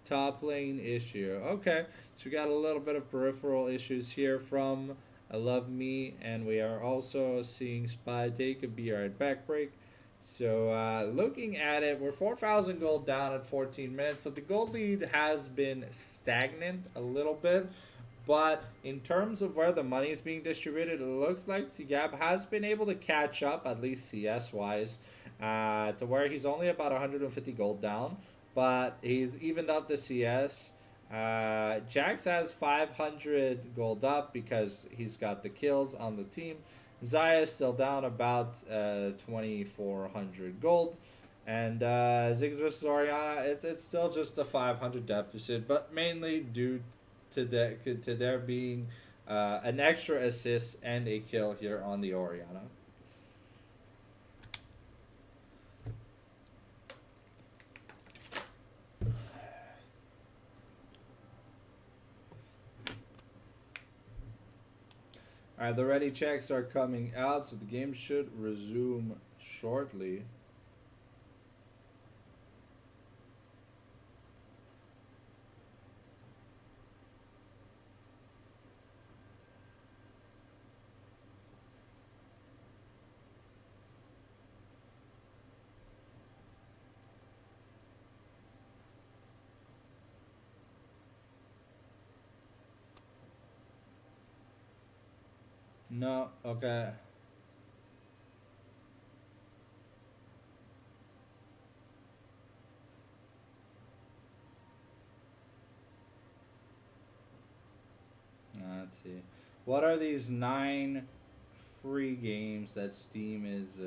Top lane issue. Okay, so we got a little bit of peripheral issues here from I Love Me, and we are also seeing Spy take a be right back break. So looking at it, we're 4,000 gold down at 14 minutes. So the gold lead has been stagnant a little bit. But in terms of where the money is being distributed, it looks like Sigab has been able to catch up, at least CS-wise, to where he's only about 150 gold down. But he's evened up the CS. Jax has 500 gold up because he's got the kills on the team. Zaya is still down about 2,400 gold. And Ziggs versus Oriana, it's still just a 500 deficit, but mainly due to there being an extra assist and a kill here on the Oriana. Alright, the ready checks are coming out, so the game should resume shortly. No, okay. Let's see. What are these 9 free games that Steam is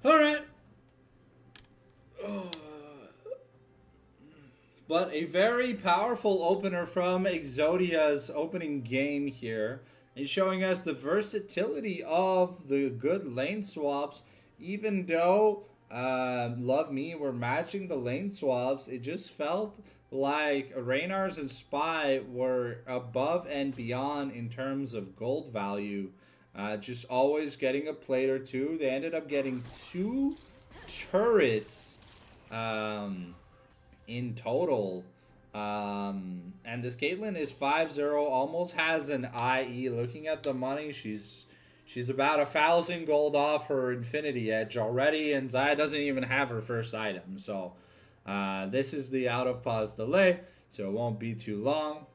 Alright. But a very powerful opener from Exodia's opening game here. Is showing us the versatility of the good lane swaps. Even though Love Me were matching the lane swaps, it just felt like Reynars and Spy were above and beyond in terms of gold value. Just always getting a plate or two. They ended up getting 2 turrets. In total. And this Caitlyn is 5-0, almost has an IE. Looking at the money, she's about 1,000 gold off her Infinity Edge already, and Zaya doesn't even have her first item. So this is the out of pause delay, so it won't be too long.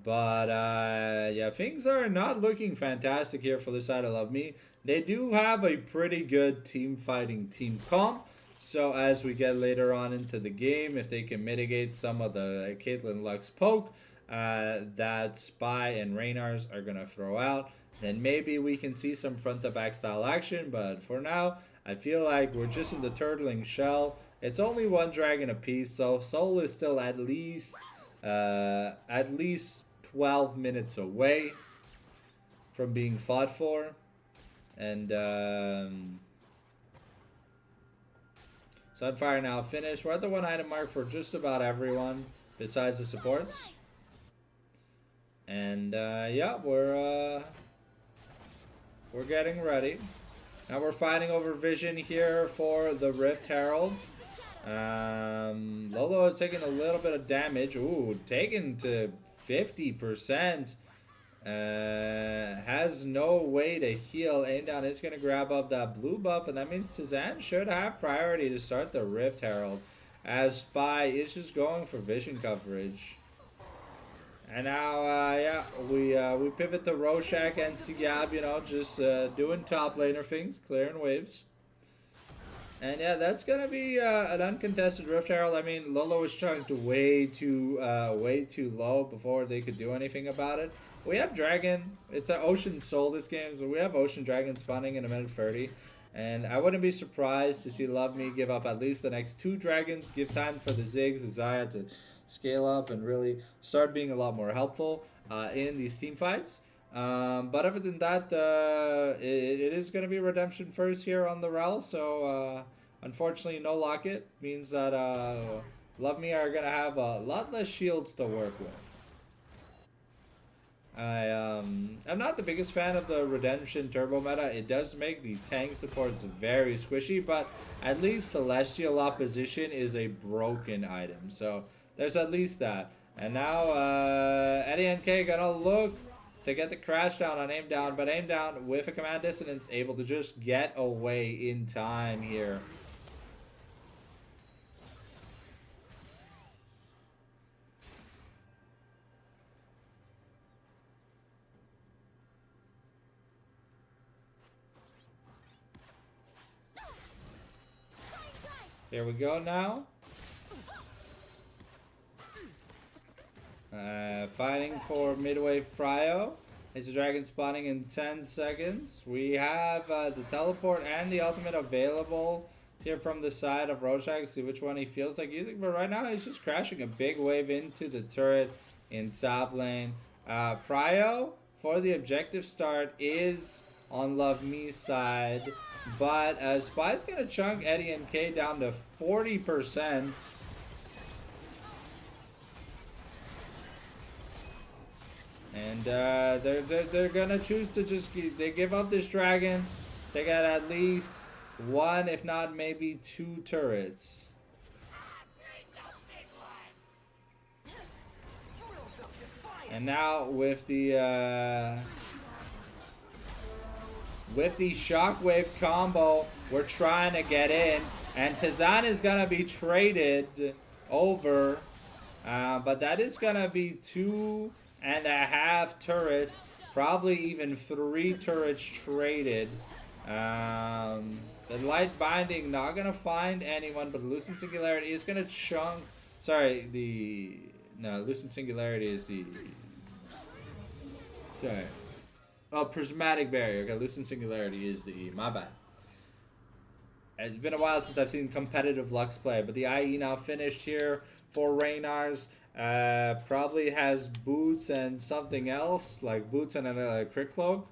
But yeah, things are not looking fantastic here for the side of Love Me. They do have a pretty good team fighting team comp. So as we get later on into the game, if they can mitigate some of the Caitlyn Lux poke that Spy and Reynars are going to throw out, then maybe we can see some front-to-back style action. But for now, I feel like we're just in the turtling shell. It's only 1 dragon apiece, so Soul is still at least 12 minutes away from being fought for. And Sunfire now finished. We're at the 1 item mark for just about everyone besides the supports. And yeah, we're getting ready. Now we're fighting over vision here for the Rift Herald. Lolo is taking a little bit of damage. Ooh, taken to 50%. Has no way to heal. Aim down is going to grab up that blue buff, and that means Tizan should have priority to start the Rift Herald, as Spy is just going for vision coverage. And now, yeah, we pivot to Rorschach and Sigab, you know, just doing top laner things, clearing waves. And yeah, that's gonna be an uncontested Rift Herald. I mean, Lolo was trying to way too low before they could do anything about it. We have Dragon. It's an Ocean Soul this game, so we have Ocean Dragon spawning in a minute 30. And I wouldn't be surprised to see Love Me give up at least the next 2 dragons, give time for the Ziggs, the Zaya to scale up and really start being a lot more helpful in these team fights. But other than that, it is going to be Redemption first here on the Rel. So unfortunately, no Locket means that Love Me are going to have a lot less shields to work with. I'm not the biggest fan of the Redemption Turbo meta. It does make the tank supports very squishy, but at least Celestial Opposition is a broken item. So there's at least that. And now Eddie NK gonna look to get the crash down on aim down, but aim down with a command dissonance, able to just get away in time here. Here we go now. Fighting for midwave prio. It's a dragon spawning in 10 seconds. We have the teleport and the ultimate available here from the side of Rorschach. See which one he feels like using. But right now he's just crashing a big wave into the turret in top lane. Prio for the objective start is on Love Me's side. But Spy's going to chunk Eddie and K down to 40%. And they're going to choose to just they give up this dragon. They got at least one, if not maybe two turrets. And now with the shockwave combo, we're trying to get in, and Tazan is gonna be traded over, but that is gonna be 2.5 turrets, probably even 3 turrets traded. The light binding not gonna find anyone, but Lucent Singularity is gonna chunk. Sorry, Lucent Singularity is the. Sorry. Oh, Prismatic Barrier. Okay, Lucent Singularity is the E. My bad. It's been a while since I've seen competitive Lux play, but the IE now finished here for Reynars. Probably has boots and something else, like boots and a crit cloak.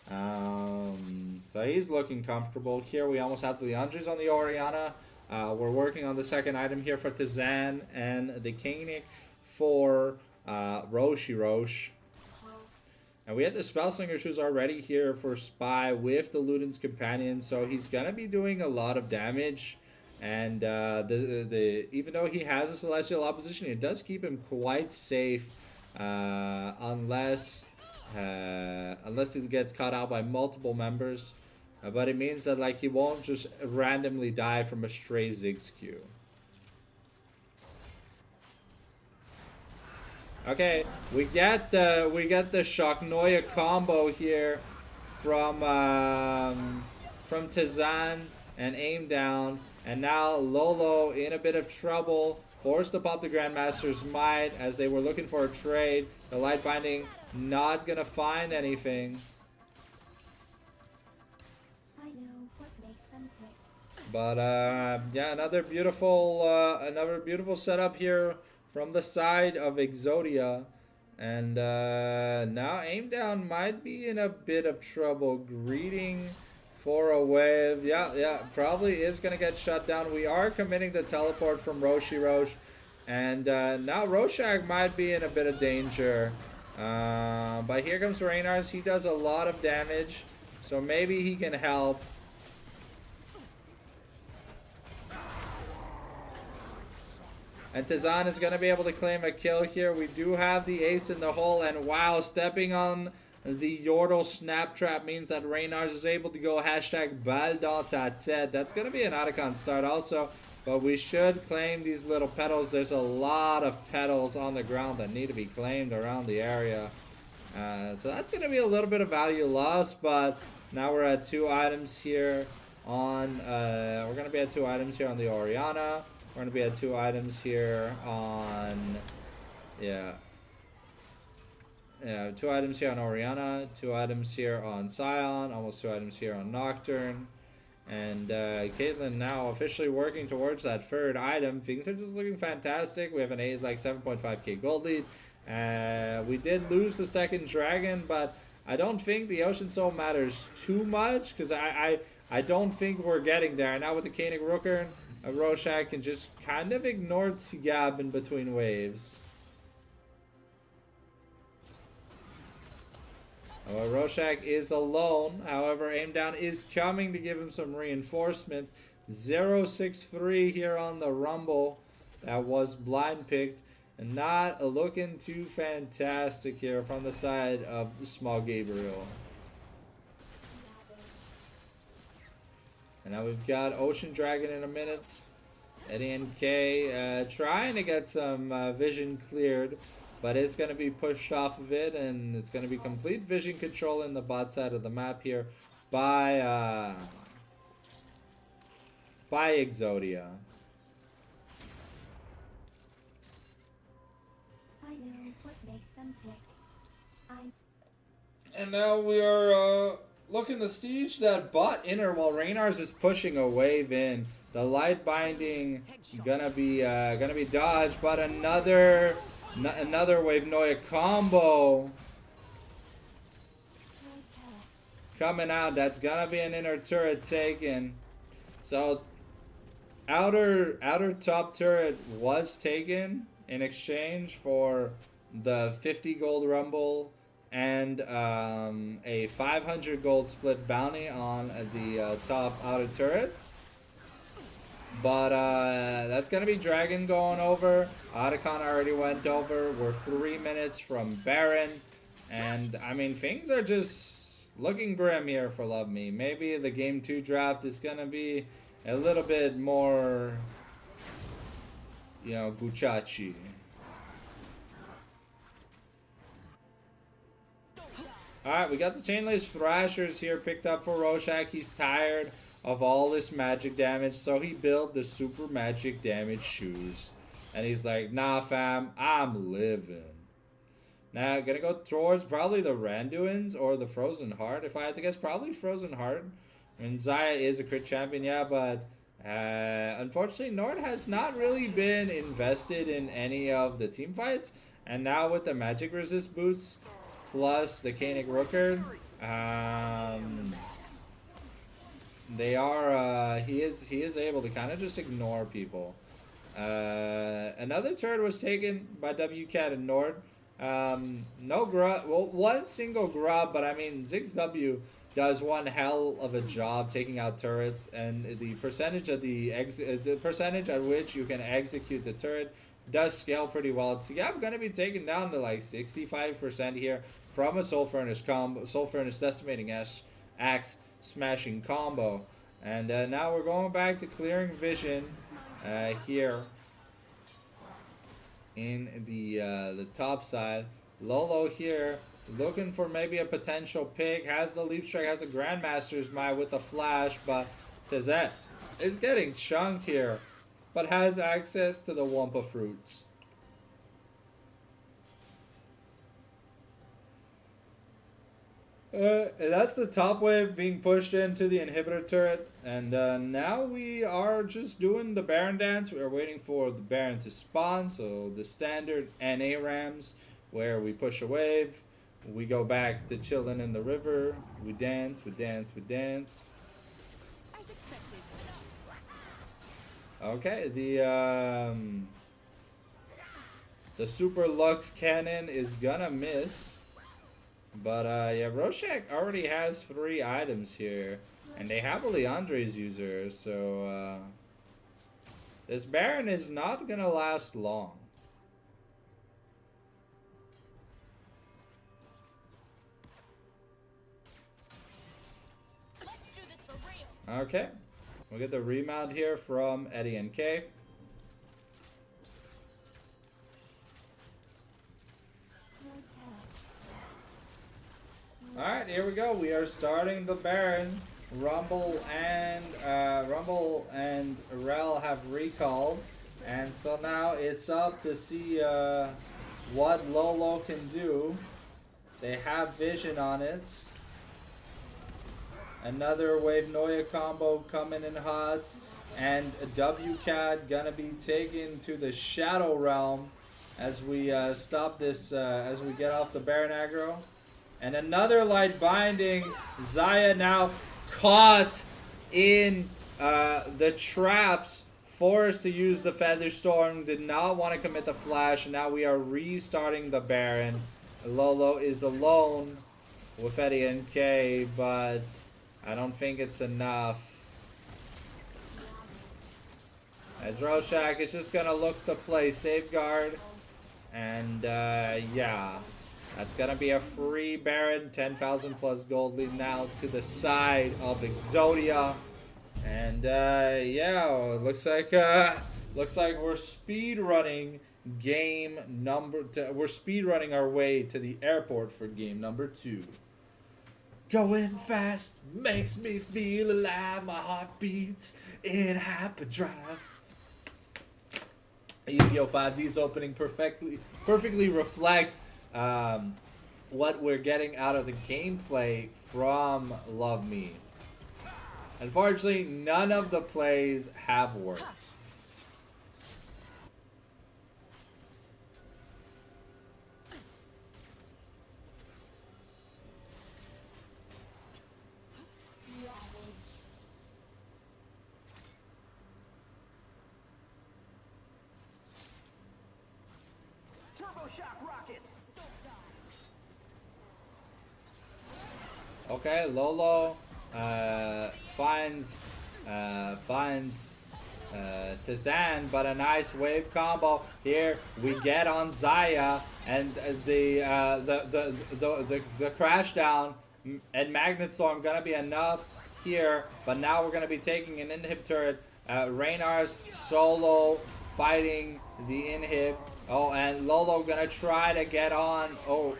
So he's looking comfortable. Here we almost have the Leandres on the Oriana. We're working on the second item here for Tazan and the Koenig for Roche. And we had the Spellslinger who's already here for Spy with the Luden's Companion, so he's gonna be doing a lot of damage. And even though he has a Celestial Opposition, it does keep him quite safe, unless he gets caught out by multiple members. But it means that like he won't just randomly die from a stray Ziggs-Q. Okay, we get the Shocknoia combo here from Tazan and aim down, and now Lolo in a bit of trouble, forced to pop the Grandmaster's Might as they were looking for a trade. The light binding not gonna find anything. I know what makes them tick. But yeah, another beautiful setup here from the side of Exodia. And now aim down might be in a bit of trouble. Greeting for a wave. Yeah, probably is going to get shut down. We are committing the teleport from Roche. And now Rorschach might be in a bit of danger. But here comes Reynars. He does a lot of damage, so maybe he can help. And Tazan is going to be able to claim a kill here. We do have the ace in the hole. And wow, stepping on the Yordle snap trap means that Reynars is able to go hashtag balle dans ta tête. That's going to be an Otacon start also. But we should claim these little petals. There's a lot of petals on the ground that need to be claimed around the area. So that's going to be a little bit of value loss. But now we're at 2 items here on... we're going to be at 2 items here on the Oriana. We're going to be at 2 items here on... Yeah, 2 items here on Oriana. 2 items here on Scion. Almost 2 items here on Nocturne. And Caitlyn now officially working towards that 3rd item. Things are just looking fantastic. We have an 7.5k gold lead. We did lose the 2nd dragon, but I don't think the Ocean Soul matters too much, because I don't think we're getting there. Now with the Koenig Rooker, Rorschach can just kind of ignore Tsigab in between waves. Well, Rorschach is alone. However, Aim Down is coming to give him some reinforcements. 063 here on the Rumble. That was blind picked. And not looking too fantastic here from the side of Small Gabriel. And now we've got Ocean Dragon in a minute. Eddie and K trying to get some vision cleared, but it's going to be pushed off of it, and it's going to be complete vision control in the bot side of the map here by Exodia. I know what makes them tick. And now we are looking to siege that bot inner while Reynars is pushing a wave in. The light binding gonna be dodged, but another wave Noya combo coming out. That's gonna be an inner turret taken. So outer top turret was taken in exchange for the 50 gold rumble and a 500 gold split bounty on the top outer turret. But that's going to be Dragon going over. Otacon already went over. We're 3 minutes from Baron. And, I mean, things are just looking grim here for Love Me. Maybe the Game 2 draft is going to be a little bit more, you know, Gucciacci. Alright, we got the Chainlace Thrashers here picked up for Rorschach. He's tired of all this magic damage, so he built the super magic damage shoes. And he's like, nah fam, I'm living. Now, gonna go towards probably the Randuins or the Frozen Heart. If I had to guess, probably Frozen Heart. I mean, Xayah is a crit champion, yeah, but unfortunately, Nord has not really been invested in any of the team fights. And now with the magic resist boots, plus the Koenig Rooker, they are he is able to kind of just ignore people. Another turret was taken by WCAT and Nord. No grub, well, one single grub, but I mean ZiggsW does one hell of a job taking out turrets, and the percentage of the percentage at which you can execute the turret does scale pretty well. So yeah, I'm gonna be taken down to like 65% here from a Soul Furnace combo, Soul Furnace Decimating Axe smashing combo. And now we're going back to clearing vision here in the top side. Lolo here looking for maybe a potential pick, has the leap strike, has a Grandmaster's Might with the flash, but Tizet is getting chunked here, but has access to the Wumpa fruits. That's the top wave being pushed into the inhibitor turret, and now we are just doing the Baron dance. We are waiting for the Baron to spawn, so the standard NA rams where we push a wave, we go back to chilling in the river, we dance, we dance, we dance. Okay, the Super Lux Cannon is gonna miss. But yeah, Rorschach already has 3 items here, and they have a Leandre's user, so this Baron is not gonna last long. Let's do this for real. Okay, we get the remount here from Eddie and K. Alright, here we go. We are starting the Baron. Rumble and Rel have recalled. And so now it's up to see what Lolo can do. They have vision on it. Another Wave Noya combo coming in hot. And WCAT gonna be taken to the Shadow Realm as we stop this, as we get off the Baron aggro. And another light binding. Xayah now caught in the traps, forced to use the Feather Storm, did not want to commit the flash, and now we are restarting the Baron. Lolo is alone. with Eddie and K, but I don't think it's enough. As Rorschach is just gonna look to play Safeguard. And yeah, that's gonna be a free Baron, 10,000 plus gold lead now to the side of Exodia. And yeah, looks like we're speed running we're speed running our way to the airport for game number 2. Going fast makes me feel alive. My heart beats in hyperdrive. EPO 5D's opening perfectly reflects what we're getting out of the gameplay from Love Me. Unfortunately, none of the plays have worked. Turbo shock rockets. Okay, Lolo finds Tazan, but a nice wave combo here. We get on Zaya, and the crash down and Magnet Storm gonna be enough here. But now we're gonna be taking an inhib turret. Reynar's solo fighting the inhib. Oh, and Lolo gonna try to get on. Oh.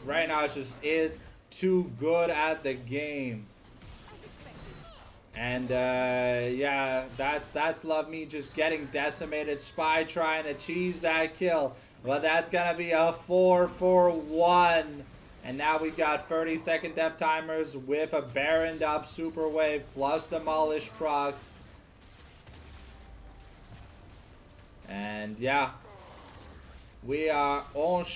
Right now just is too good at the game. And yeah, that's Love Me just getting decimated. Spy trying to cheese that kill. But that's gonna be a 4-for-1. And now we've got 30-second death timers with a Baroned up super wave plus Demolish procs. And yeah, we are on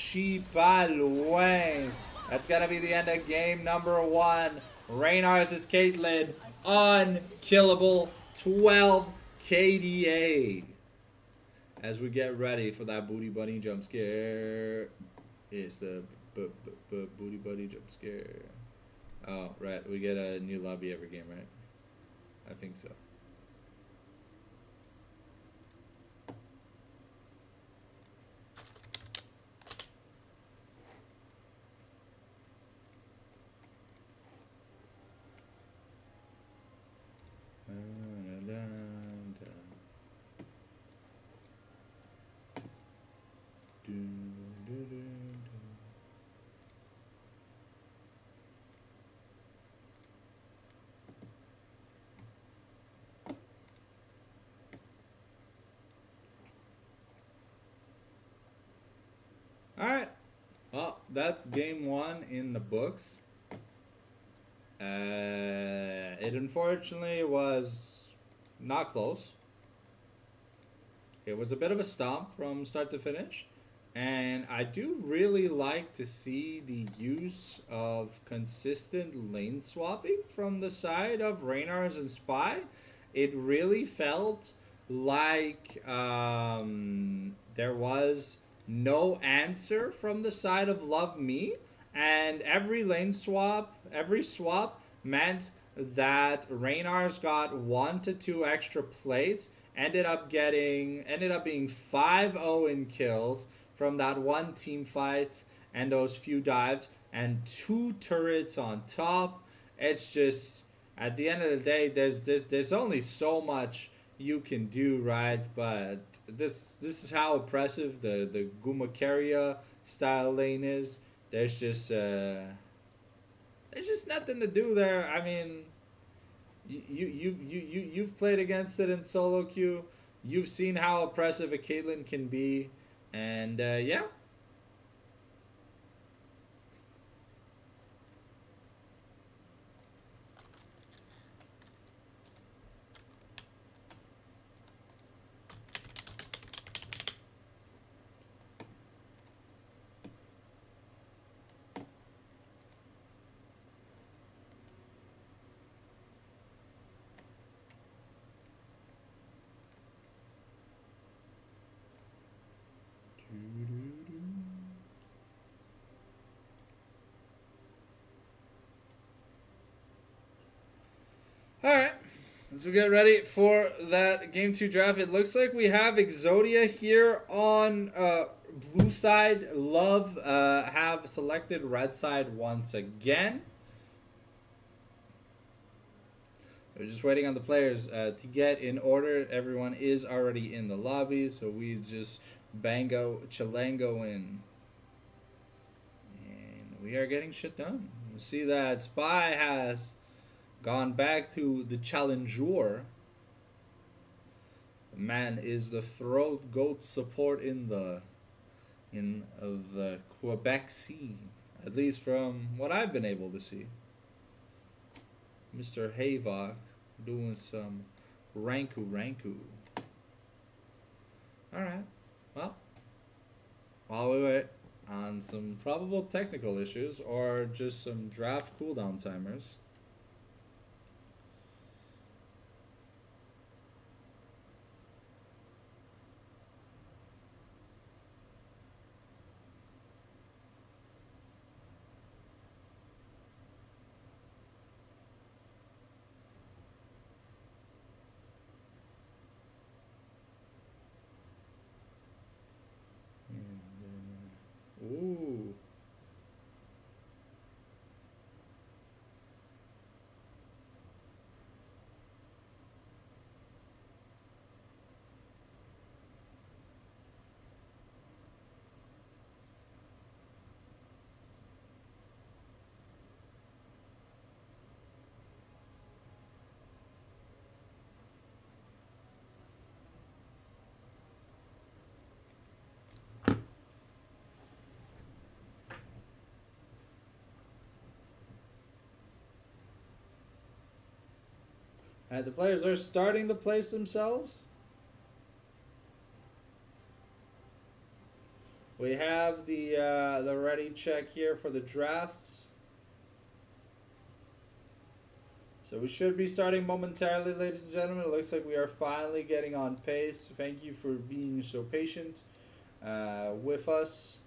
pas loin. That's gonna be the end of game number 1. Reynar's is Caitlyn. Unkillable 12 KDA. As we get ready for that Booty Bunny jump scare. It's the Booty Bunny jump scare. Oh, right. We get a new lobby every game, right? I think so. Alright. Well, that's game 1 in the books. It unfortunately was not close. It was a bit of a stomp from start to finish. And I do really like to see the use of consistent lane swapping from the side of Reynar's and Spy. It really felt like there was no answer from the side of Love Me. And every lane swap, every swap meant that Reynar's got 1 to 2 extra plates. Ended up being 5-0 in kills from that one team fight and those few dives and 2 turrets on top. It's just at the end of the day, there's only so much you can do, right? But this is how oppressive the Gumacaria style lane is. There's just nothing to do there. I mean, you've played against it in solo queue. You've seen how oppressive a Caitlyn can be, and yeah. Alright. As we get ready for that Game 2 draft, it looks like we have Exodia here on blue side. Love have selected red side once again. We're just waiting on the players to get in order. Everyone is already in the lobby, so we just bango chilango in. And we are getting shit done. We see that Spy has gone back to the challenger. The man is the throat goat support in the Quebec scene, at least from what I've been able to see. Mr. Havok doing some ranku. Alright, well, while we wait on some probable technical issues or just some draft cooldown timers, ooh. The players are starting to place themselves. We have the ready check here for the drafts. So we should be starting momentarily, ladies and gentlemen. It looks like we are finally getting on pace. Thank you for being so patient with us.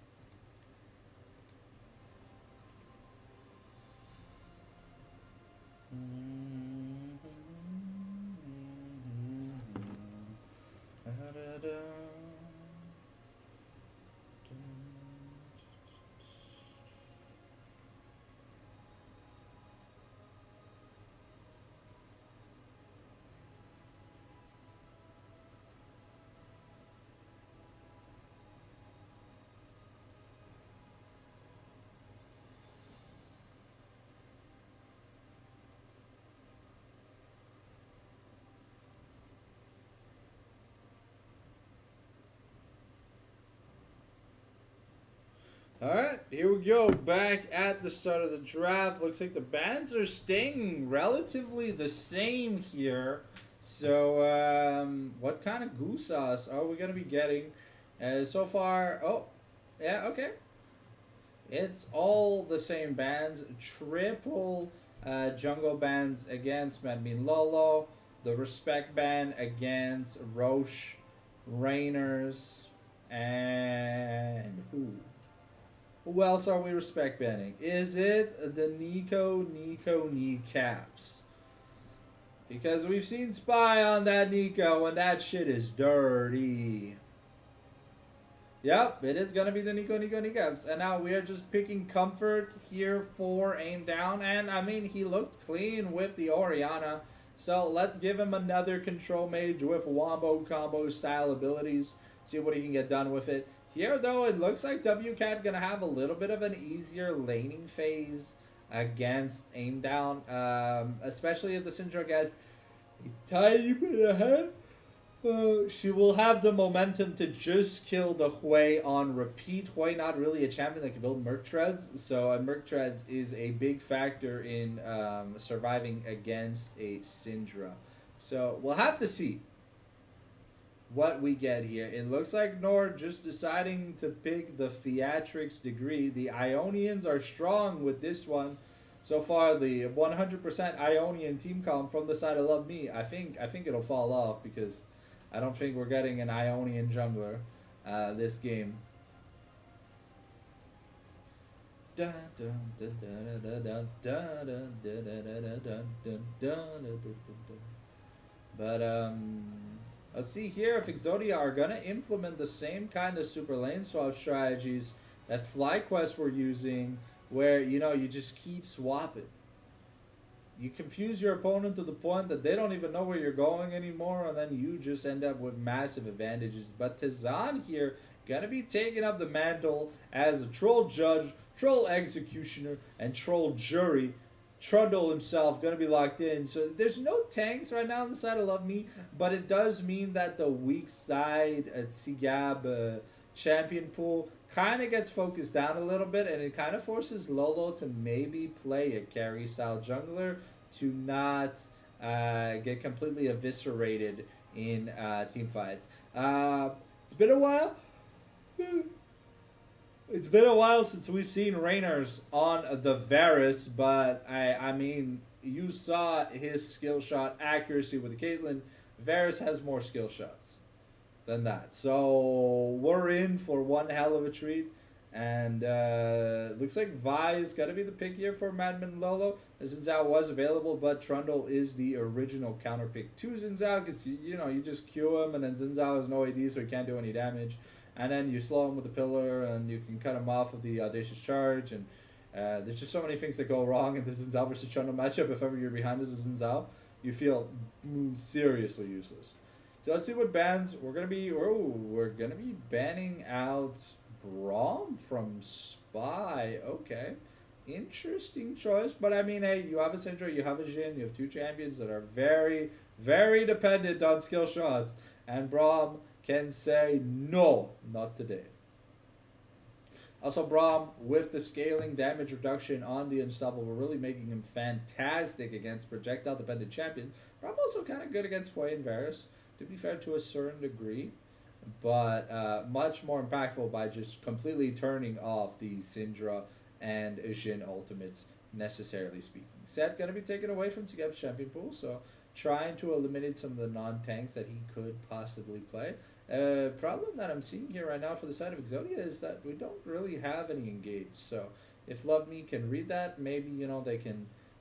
Alright, here we go. Back at the start of the draft. Looks like the bands are staying relatively the same here. So, what kind of goose sauce are we going to be getting? So far, oh, yeah, okay. It's all the same bands. Triple jungle bands against Madmin Lolo. The respect band against Roche, Rainers, and who? Who else are we respect banning? Is it the Nico kneecaps? Because we've seen Spy on that Nico and that shit is dirty. Yep, it is going to be the Nico kneecaps. And now we are just picking comfort here for aim down. And I mean, he looked clean with the Oriana. So let's give him another control mage with wombo combo style abilities. See what he can get done with it. Here, though, it looks like WCAT going to have a little bit of an easier laning phase against aim down. Especially if the Syndra gets a tiny bit ahead. She will have the momentum to just kill the Hui on repeat. Hui not really a champion that can build Merc Treads. So Merc Treads is a big factor in surviving against a Syndra. So we'll have to see what we get here. It looks like Nord just deciding to pick the theatrics degree. The Ionians are strong with this one. So far, the 100% Ionian team comp from the side of Love Me. I think it'll fall off because I don't think we're getting an Ionian jungler this game. Dun, dun, dun, dun, dun, dun, dun, dun, dun, dun, dun, dun, dun, dun, dun, dun, dun. But let's see here if Exodia are gonna implement the same kind of super lane swap strategies that FlyQuest were using, where you just keep swapping. You confuse your opponent to the point that they don't even know where you're going anymore, and then you just end up with massive advantages. But Tizan here gonna be taking up the mantle as a troll judge, troll executioner, and troll jury. Trundle himself gonna be locked in. So there's no tanks right now on the side of Love Me, but it does mean that the weak side at Cgab champion pool kind of gets focused down a little bit, and it kind of forces Lolo to maybe play a carry style jungler to not get completely eviscerated in team fights. It's been a while. It's been a while since we've seen Raynors on the Varus, but I mean, you saw his skill shot accuracy with the Caitlyn. Varus has more skill shots than that. So we're in for one hell of a treat. And looks like Vi is going to be the pick here for Madman Lolo. Zinzao was available, but Trundle is the original counter pick to Zinzao, because you just Q him, and then Zinzao has no AD, so he can't do any damage. And then you slow him with the pillar, and you can cut him off with the audacious charge. And there's just so many things that go wrong in the Zinzao versus Trundle matchup. If ever you're behind as a Zinzao, you feel seriously useless. So let's see what bans we're gonna be. Oh, we're gonna be banning out Braum from Spy. Okay, interesting choice. But I mean, hey, you have a Syndra, you have a Jhin, you have two champions that are very, very dependent on skill shots, and Braum can say no, not today. Also, Braum, with the scaling damage reduction on the Unstoppable, really making him fantastic against projectile-dependent champions. Braum also kind of good against Hwei and Varus, to be fair, to a certain degree, but much more impactful by just completely turning off the Syndra and Jhin ultimates, necessarily speaking. Set going to be taken away from Cgab's champion pool, so trying to eliminate some of the non-tanks that he could possibly play. Problem that I'm seeing here right now for the side of Exodia is that we don't really have any engage. So if Love Me can read that, maybe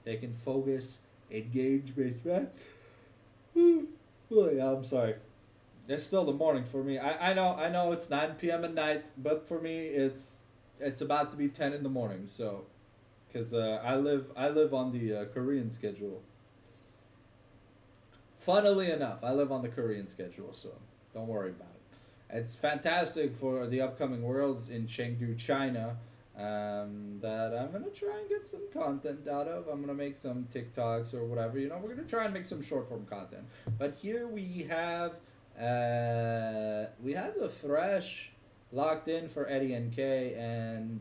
they can focus engage based back. Oh yeah, I'm sorry. It's still the morning for me. I know it's 9 p.m. at night, but for me it's about to be 10 in the morning. So because I live on the Korean schedule. Funnily enough, I live on the Korean schedule, so don't worry about it. It's fantastic for the upcoming Worlds in Chengdu, China, that I'm going to try and get some content out of. I'm going to make some TikToks or whatever. We're going to try and make some short-form content. But here we have the Thresh locked in for Eddie NK, and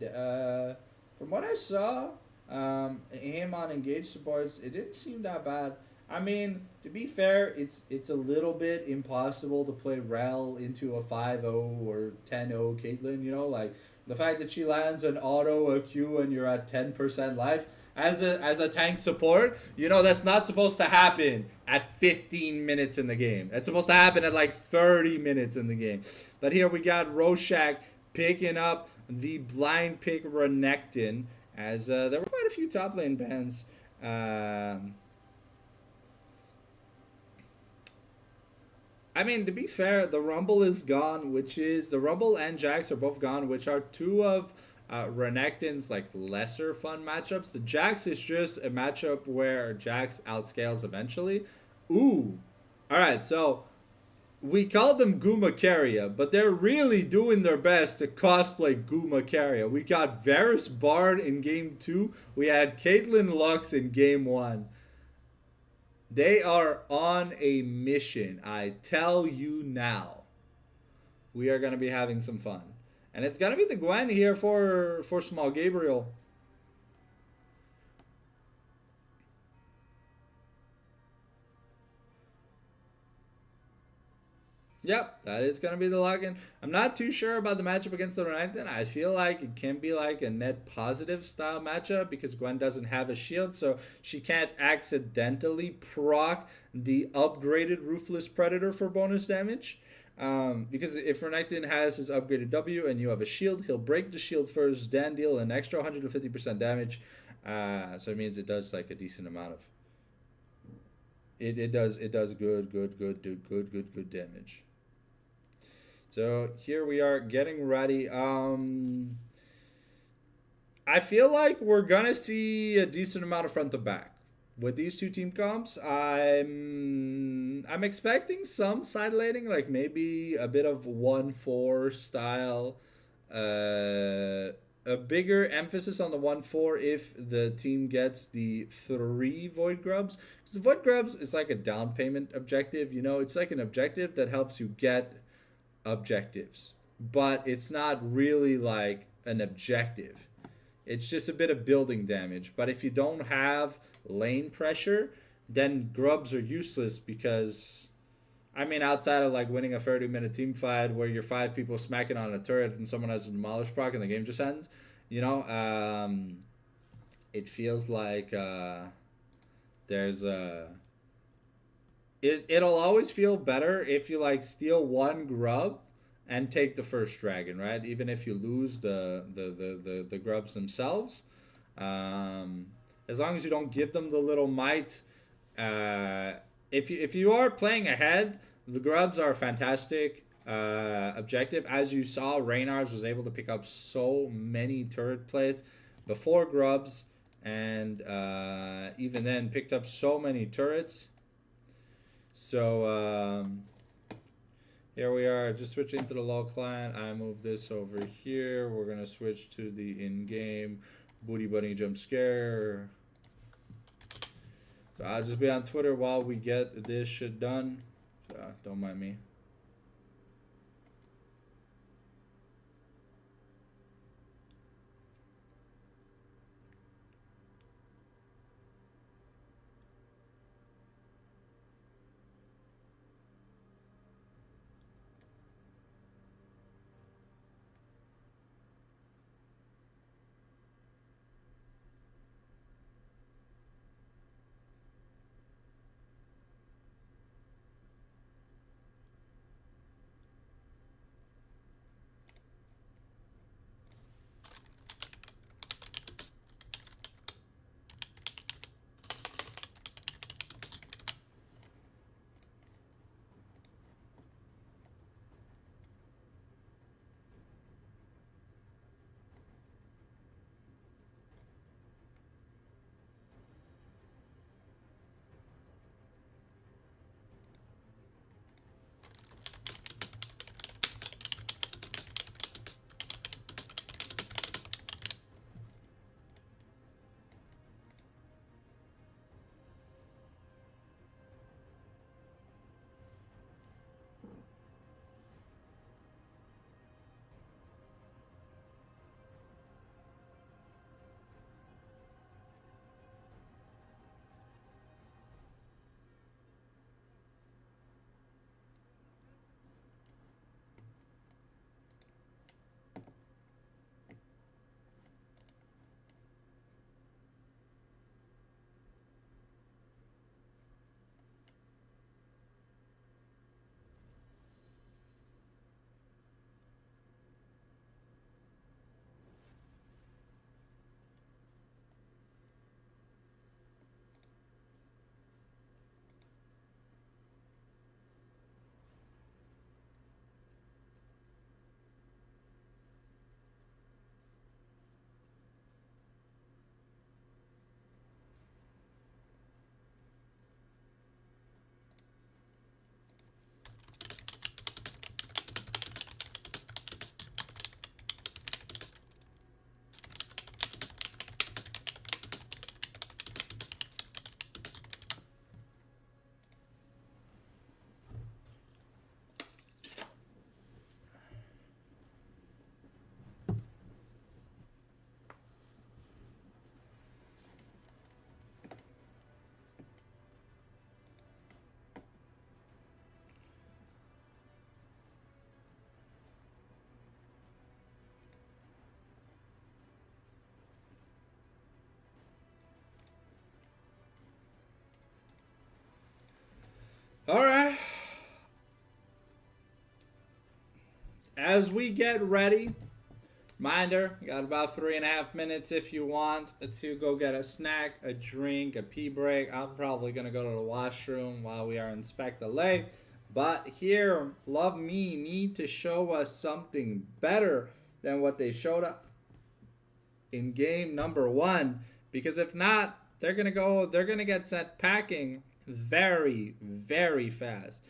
from what I saw, him on engaged supports, it didn't seem that bad. I mean, to be fair, it's a little bit impossible to play Rel into a 5-0 or 10-0 Caitlyn, like the fact that she lands an auto a Q and you're at 10% life as a tank support, that's not supposed to happen at 15 minutes in the game. That's supposed to happen at like 30 minutes in the game. But here we got Rorschach picking up the blind pick Renekton, as there were quite a few top lane bans. I mean, to be fair, the Rumble is gone, the Rumble and Jax are both gone, which are two of Renekton's lesser fun matchups. The Jax is just a matchup where Jax outscales eventually. Ooh. Alright, so we call them Gumacaria, but they're really doing their best to cosplay Gumacaria. We got Varus Bard in game 2. We had Caitlyn Lux in game 1. They are on a mission, I tell you now. We are going to be having some fun. And it's going to be the Gwen here for Small Gabriel. Yep, that is going to be the login. I'm not too sure about the matchup against the Renekton. I feel like it can be like a net positive style matchup because Gwen doesn't have a shield, so she can't accidentally proc the upgraded Ruthless Predator for bonus damage. Because if Renekton has his upgraded W and you have a shield, he'll break the shield first, then deal an extra 150% damage. So it means it does like a decent amount of. It does good damage. So here we are getting ready. I feel like we're gonna see a decent amount of front to back with these two team comps. I'm expecting some side laning, like maybe a bit of 1-4 style. A bigger emphasis on the 1-4 if the team gets the 3 Void Grubs. Because the Void Grubs is like a down payment objective. You know, it's like an objective that helps you get objectives, but it's not really like an objective. It's just a bit of building damage. But if you don't have lane pressure, then grubs are useless because, I mean, outside of like winning a 30-minute team fight where you're 5 people smacking on a turret and someone has a demolish proc and the game just ends, you know, it feels like there's a. It'll always feel better if you like steal 1 grub and take the first dragon, right? Even if you lose the grubs themselves, as long as you don't give them the little mite. If you are playing ahead, the grubs are a fantastic objective. As you saw, Reynars was able to pick up so many turret plates before grubs, and even then picked up so many turrets. So here we are, just switching to the low client. I move this over here. We're gonna switch to the in-game booty bunny jump scare. So I'll just be on Twitter while we get this shit done. So don't mind me. All right. as we get ready, reminder, you got about 3.5 minutes if you want to go get a snack, a drink, a pee break. I'm probably going to go to the washroom while we are in Spec Delay. But here, Love Me need to show us something better than what they showed us in game number 1. Because if not, they're going to get sent packing very, very fast.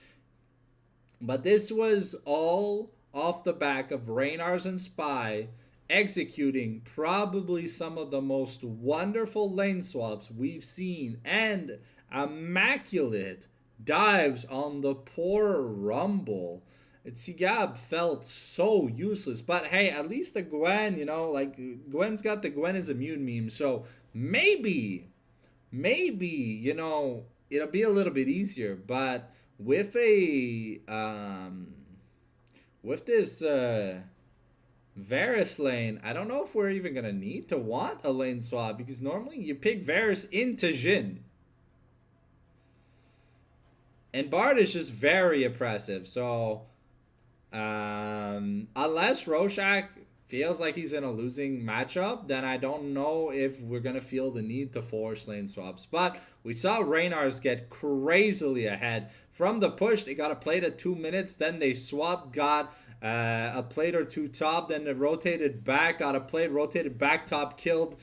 But this was all off the back of Reynars and Spy executing probably some of the most wonderful lane swaps we've seen and immaculate dives on the poor Rumble. Tsigab felt so useless, but hey, at least the Gwen, like Gwen's got the Gwen is immune meme, so maybe, it'll be a little bit easier, but with a with this Varus lane, I don't know if we're even gonna need to want a lane swap, because normally you pick Varus into Jhin. And Bard is just very oppressive, so unless Rorschach feels like he's in a losing matchup, then I don't know if we're going to feel the need to force lane swaps. But we saw Reynars get crazily ahead. From the push, they got a plate at 2 minutes, then they swapped, got a plate or two top, then they rotated back, got a plate, rotated back top, killed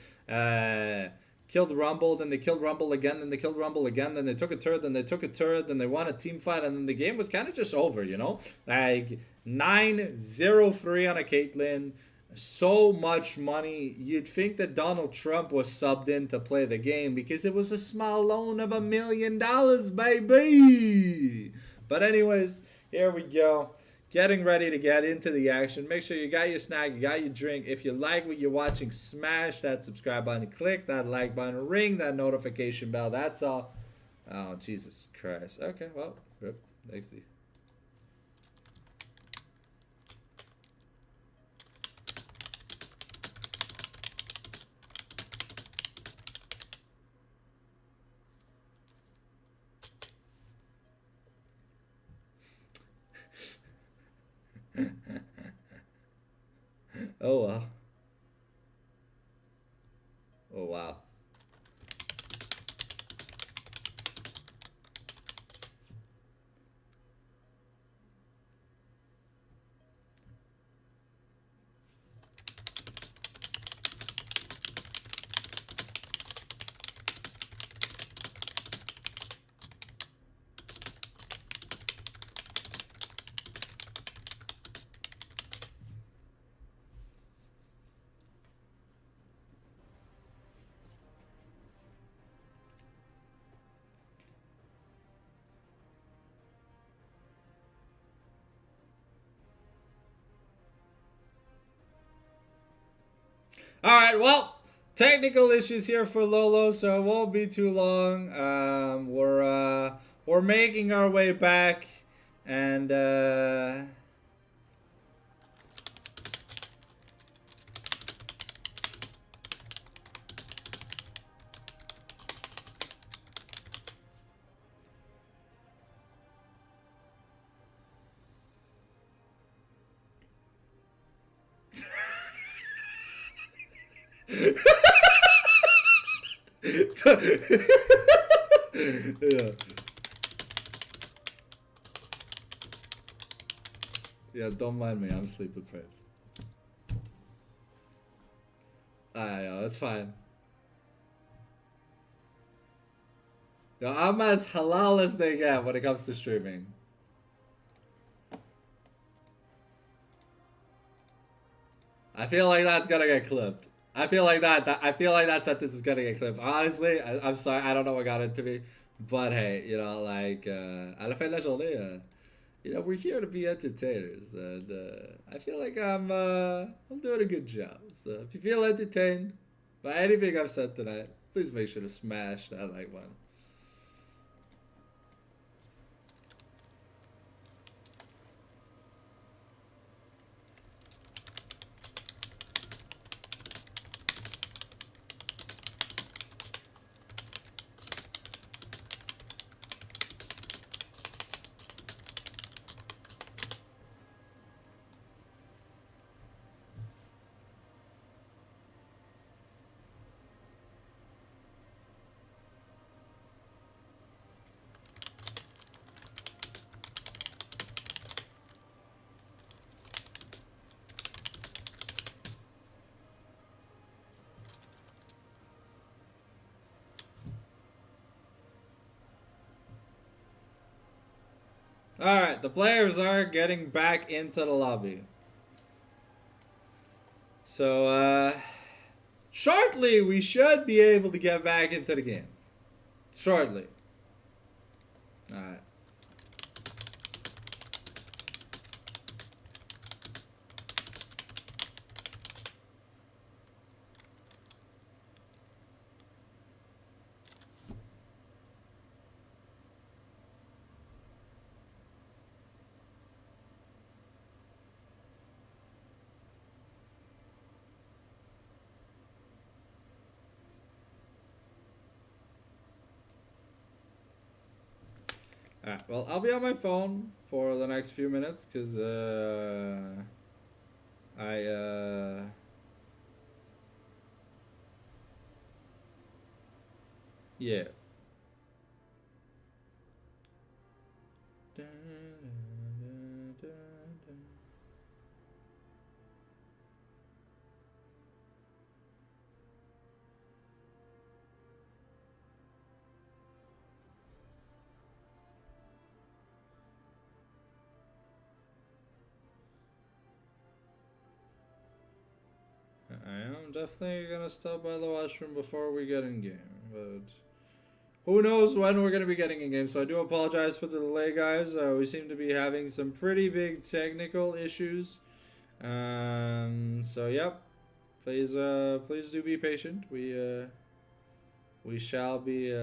Rumble, then they killed Rumble again, then they killed Rumble again, then they took a turret, then they took a turret, then they won a team fight, and then the game was kind of just over, Like 9-0-3 on a Caitlyn, so much money. You'd think that Donald Trump was subbed in to play the game because it was a small loan of $1 million, baby. But anyways, here we go. Getting ready to get into the action. Make sure you got your snack, you got your drink. If you like what you're watching, smash that subscribe button, click that like button, ring that notification bell. That's all. Oh, Jesus Christ. Okay, well, thanks, Steve. Oh, wow. Oh, wow. All right, well, technical issues here for Lolo, so it won't be too long. We're making our way back, and yeah. Yeah, don't mind me. I'm sleep deprived. Yeah, that's fine. Yo, I'm as halal as they get when it comes to streaming. I feel like that's gonna get clipped. I feel like that sentence is gonna get clipped. Honestly, I'm sorry. I don't know what got into me, but hey, like à la fin de la journée, we're here to be entertainers, and I feel like I'm doing a good job. So if you feel entertained by anything I've said tonight, please make sure to smash that like button. Alright, the players are getting back into the lobby. So, shortly we should be able to get back into the game. Shortly. Alright. Alright, well, I'll be on my phone for the next few minutes, because, yeah. I am definitely gonna stop by the washroom before we get in game, but who knows when we're gonna be getting in game. So I do apologize for the delay, guys. We seem to be having some pretty big technical issues. So yep, please do be patient. We shall be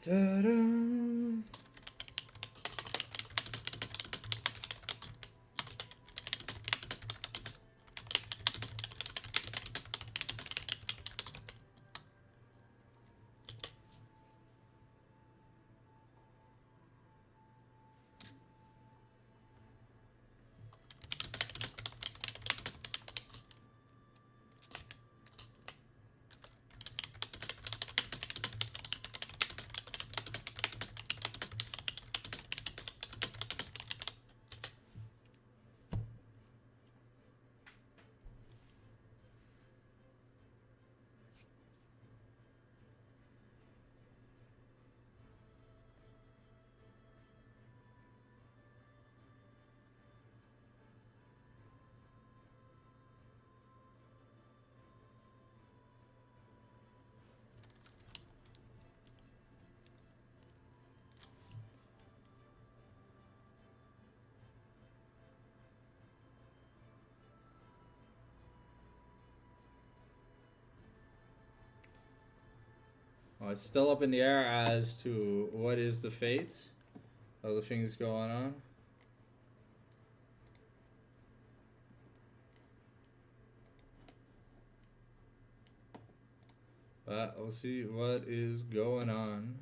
Ta-da. It's still up in the air as to what is the fate of the things going on. But we'll see what is going on.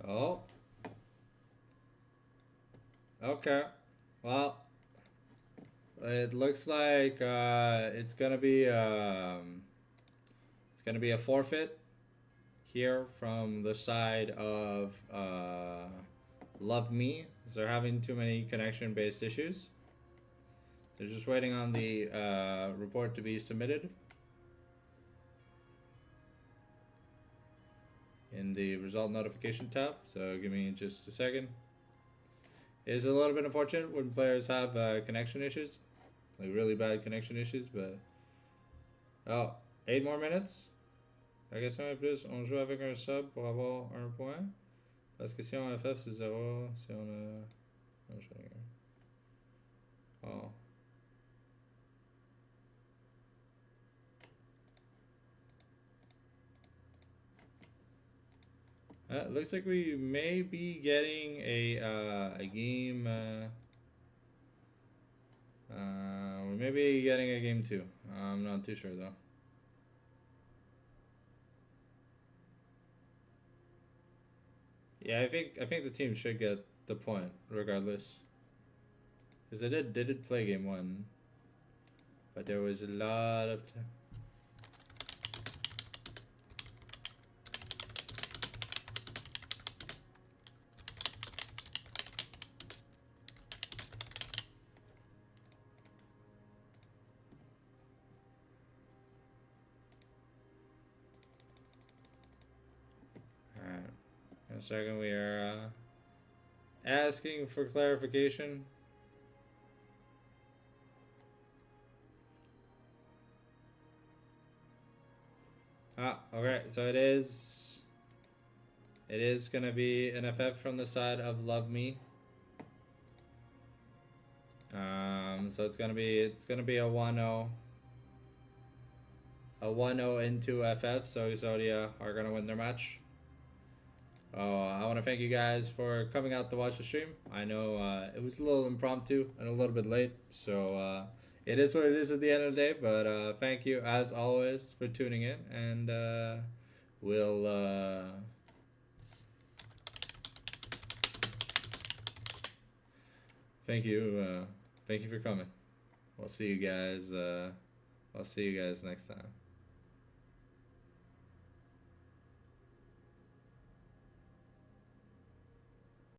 Oh. Okay. Well, it looks like it's gonna be a forfeit here from the side of Love Me. They're having too many connection-based issues. They're just waiting on the report to be submitted in the result notification tab. So give me just a second. It is a little bit unfortunate when players have connection issues, like really bad connection issues, but oh, 8 more minutes. La question est plus, on joue avec un sub pour avoir un point. Parce que si on FF c'est 0, si on a... Oh. Looks like we may be getting a game. We may be getting a game 2. I'm not too sure though. Yeah, I think the team should get the point regardless, because they did play game 1, but there was a lot of 1 second, we are asking for clarification. Okay, so it is gonna be an FF from the side of Love Me. So it's gonna be a 1-0. A 1-0 into FF, so Exodia are gonna win their match. I want to thank you guys for coming out to watch the stream. I know it was a little impromptu and a little bit late, so it is what it is at the end of the day. But thank you as always for tuning in, and we'll thank you for coming. We'll see you guys. I'll see you guys next time.